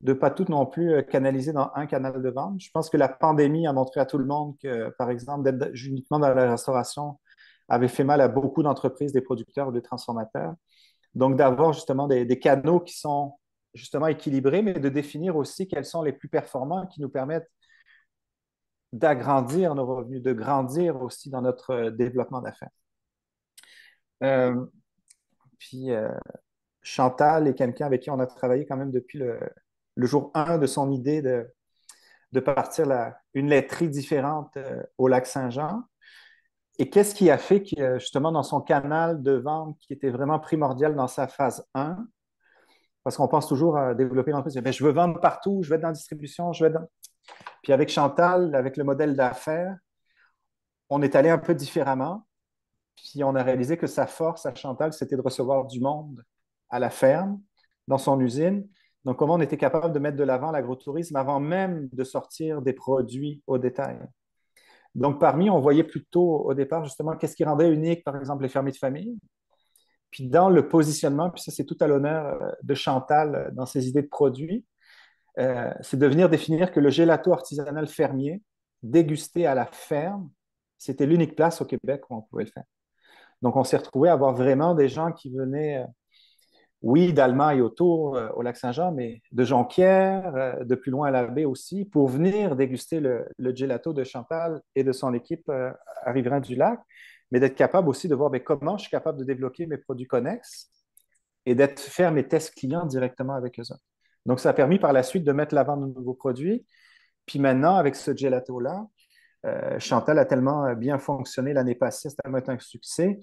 de ne pas tout non plus canaliser dans un canal de vente. Je pense que la pandémie a montré à tout le monde que, par exemple, d'être uniquement dans la restauration avait fait mal à beaucoup d'entreprises, des producteurs ou des transformateurs. Donc, d'avoir justement des canaux qui sont justement équilibrés, mais de définir aussi quels sont les plus performants qui nous permettent d'agrandir nos revenus, de grandir aussi dans notre développement d'affaires. Euh, puis, Chantal est quelqu'un avec qui on a travaillé quand même depuis le jour 1 de son idée de partir une laiterie différente au lac Saint-Jean. Et qu'est-ce qui a fait que, justement, dans son canal de vente qui était vraiment primordial dans sa phase 1, parce qu'on pense toujours à développer l'entreprise, ben, je veux vendre partout, je vais être dans la distribution, je vais être dans... Puis avec Chantal, avec le modèle d'affaires, on est allé un peu différemment, puis on a réalisé que sa force à Chantal, c'était de recevoir du monde à la ferme, dans son usine. Donc, comment on était capable de mettre de l'avant l'agrotourisme avant même de sortir des produits au détail. Donc, parmi, on voyait plutôt au départ, justement, qu'est-ce qui rendait unique, par exemple, les fermiers de famille. Puis dans le positionnement, puis ça, c'est tout à l'honneur de Chantal dans ses idées de produits, c'est de venir définir que le gelato artisanal fermier, dégusté à la ferme, c'était l'unique place au Québec où on pouvait le faire. Donc, on s'est retrouvé à avoir vraiment des gens qui venaient, oui, d'Allemagne et autour, au Lac-Saint-Jean, mais de Jonquière, de plus loin à la baie aussi, pour venir déguster le gelato de Chantal et de son équipe à Riverains-du-Lac, mais d'être capable aussi de voir ben, comment je suis capable de développer mes produits connexes et d'être faire mes tests clients directement avec eux autres. Donc, ça a permis par la suite de mettre l'avant de nouveaux produits. Puis maintenant, avec ce gelato-là, Chantal a tellement bien fonctionné l'année passée, c'était tellement un succès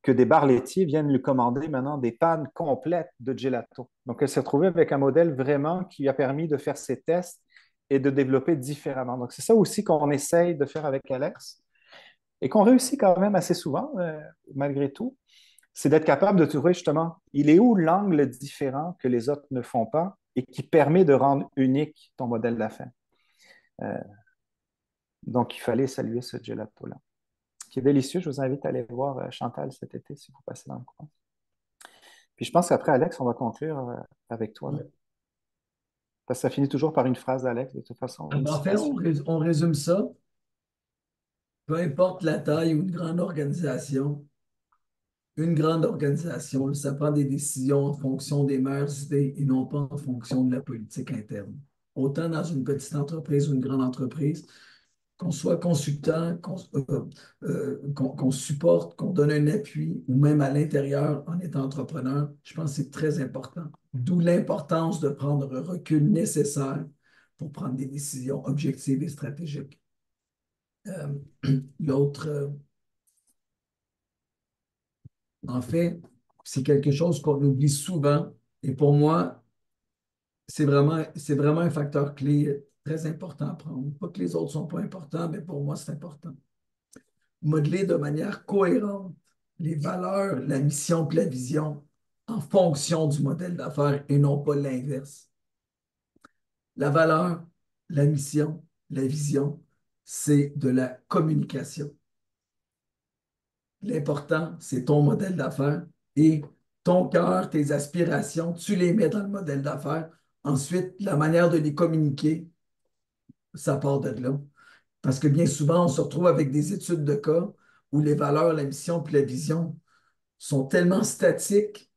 que des bars laitiers viennent lui commander maintenant des pannes complètes de gelato. Donc, elle s'est retrouvée avec un modèle vraiment qui lui a permis de faire ses tests et de développer différemment. Donc, c'est ça aussi qu'on essaye de faire avec Alex et qu'on réussit quand même assez souvent, malgré tout, c'est d'être capable de trouver justement, il est où l'angle différent que les autres ne font pas et qui permet de rendre unique ton modèle d'affaires. Euh, donc, il fallait saluer ce gelato-là, qui est délicieux. Je vous invite à aller voir Chantal cet été si vous passez dans le coin. Puis je pense qu'après, Alex, on va conclure avec toi. Ouais. Parce que ça finit toujours par une phrase d'Alex, de toute façon, une En fait, citation. on résume ça. Peu importe la taille ou une grande organisation, ça prend des décisions en fonction des meilleures idées et non pas en fonction de la politique interne. Autant dans une petite entreprise ou une grande entreprise, qu'on soit consultant, qu'on supporte, qu'on donne un appui, ou même à l'intérieur en étant entrepreneur, je pense que c'est très important. D'où l'importance de prendre un recul nécessaire pour prendre des décisions objectives et stratégiques. Euh, L'autre, en fait, c'est quelque chose qu'on oublie souvent. Et pour moi, c'est vraiment un facteur clé très important à prendre. Pas que les autres ne sont pas importants, mais pour moi, c'est important. Modeler de manière cohérente les valeurs, la mission et la vision en fonction du modèle d'affaires et non pas l'inverse. La valeur, la mission, la vision, c'est de la communication. L'important, c'est ton modèle d'affaires et ton cœur, tes aspirations, tu les mets dans le modèle d'affaires. Ensuite, la manière de les communiquer, ça part de là. Parce que bien souvent, on se retrouve avec des études de cas où les valeurs, la mission puis la vision sont tellement statiques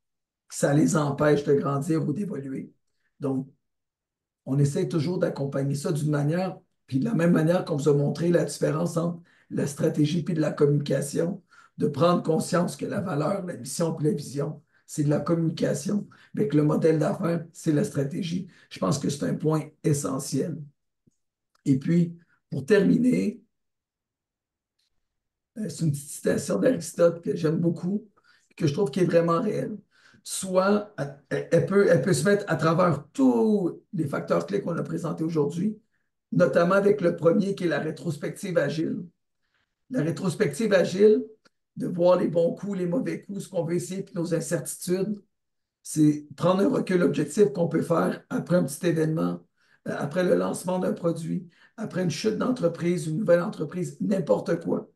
que ça les empêche de grandir ou d'évoluer. Donc, on essaie toujours d'accompagner ça d'une manière, puis de la même manière qu'on vous a montré la différence entre la stratégie puis de la communication, de prendre conscience que la valeur, la mission puis la vision, c'est de la communication, mais que le modèle d'affaires, c'est la stratégie. Je pense que c'est un point essentiel. Et puis, pour terminer, c'est une petite citation d'Aristote que j'aime beaucoup, que je trouve qui est vraiment réelle. Soit elle peut se mettre à travers tous les facteurs clés qu'on a présentés aujourd'hui, notamment avec le premier qui est la rétrospective agile. La rétrospective agile, de voir les bons coups, les mauvais coups, ce qu'on veut essayer, puis nos incertitudes, c'est prendre un recul objectif qu'on peut faire après un petit événement, après le lancement d'un produit, après une chute d'entreprise, une nouvelle entreprise, n'importe quoi.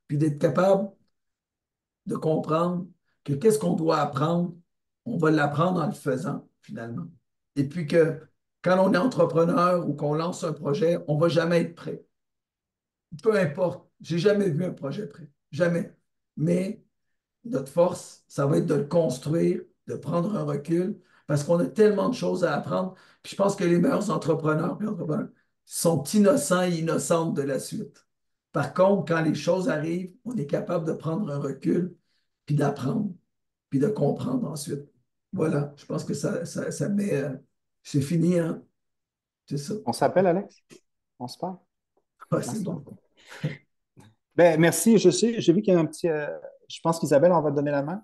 Puis d'être capable de comprendre que qu'est-ce qu'on doit apprendre, on va l'apprendre en le faisant, finalement. Et puis que quand on est entrepreneur ou qu'on lance un projet, on ne va jamais être prêt. Peu importe, j'ai jamais vu un projet prêt. Jamais. Mais notre force, ça va être de le construire, de prendre un recul, parce qu'on a tellement de choses à apprendre. Puis je pense que les meilleurs entrepreneurs sont innocents et innocentes de la suite. Par contre, quand les choses arrivent, on est capable de prendre un recul, puis d'apprendre, puis de comprendre ensuite. Voilà, je pense que ça met. C'est fini, hein? C'est ça. On s'appelle, Alex? On se parle? Ouais, c'est bon. Ben, merci. Je sais, j'ai vu qu'il y a un petit. Je pense qu'Isabelle, on va te donner la main.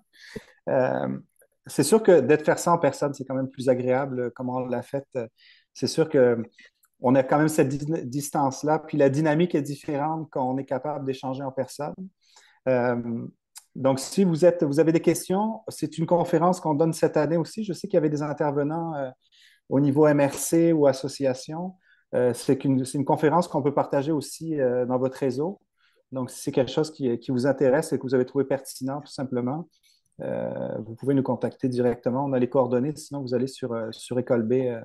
Euh, c'est sûr que d'être faire ça en personne, c'est quand même plus agréable, comme on l'a fait. C'est sûr que on a quand même cette distance-là, puis la dynamique est différente quand on est capable d'échanger en personne. Euh, donc, si vous avez des questions, c'est une conférence qu'on donne cette année aussi. Je sais qu'il y avait des intervenants au niveau MRC ou association. C'est une conférence qu'on peut partager aussi dans votre réseau. Donc, si c'est quelque chose qui vous intéresse et que vous avez trouvé pertinent, tout simplement, vous pouvez nous contacter directement. On a les coordonnées. Sinon, vous allez sur écoleb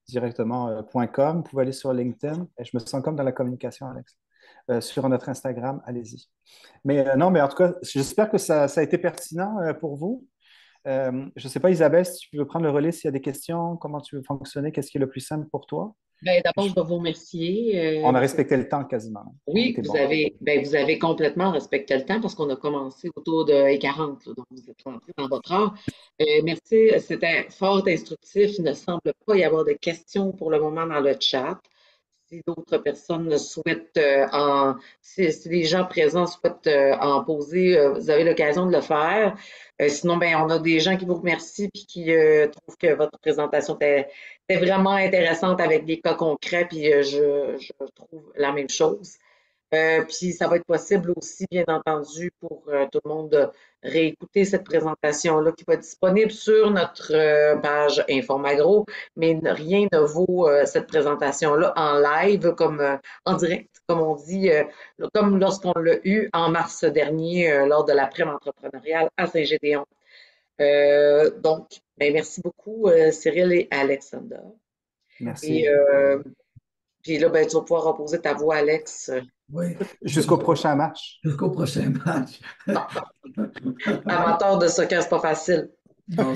directement.com. Vous pouvez aller sur LinkedIn. Et je me sens comme dans la communication, Alex. Sur notre Instagram, allez-y. Mais non, mais en tout cas, j'espère que ça a été pertinent pour vous. Je ne sais pas, Isabelle, si tu veux prendre le relais, s'il y a des questions, comment tu veux fonctionner, qu'est-ce qui est le plus simple pour toi? Ben, d'abord, je dois vous remercier. On a respecté le temps quasiment. Oui, Bon. vous avez complètement respecté le temps parce qu'on a commencé autour de 40, là, donc vous êtes rentré dans votre heure. Merci, c'était fort instructif. Il ne semble pas y avoir de questions pour le moment dans le chat. Si d'autres personnes souhaitent si les gens présents souhaitent en poser, vous avez l'occasion de le faire. Sinon, ben, on a des gens qui vous remercient et qui trouvent que votre présentation était vraiment intéressante avec des cas concrets, puis je trouve la même chose. Puis ça va être possible aussi, bien entendu, pour tout le monde de réécouter cette présentation-là qui va être disponible sur notre page Informagro, mais rien ne vaut cette présentation-là en live, comme en direct, comme on dit, comme lorsqu'on l'a eu en mars dernier lors de la prime entrepreneuriale à Saint-Gédéon. Donc, ben, merci beaucoup, Cyril et Alexander. Merci. Et puis là, ben, tu vas pouvoir reposer ta voix, Alex. Oui. Jusqu'au prochain match. Jusqu'au prochain match. Amateur de soccer, c'est pas facile. Non,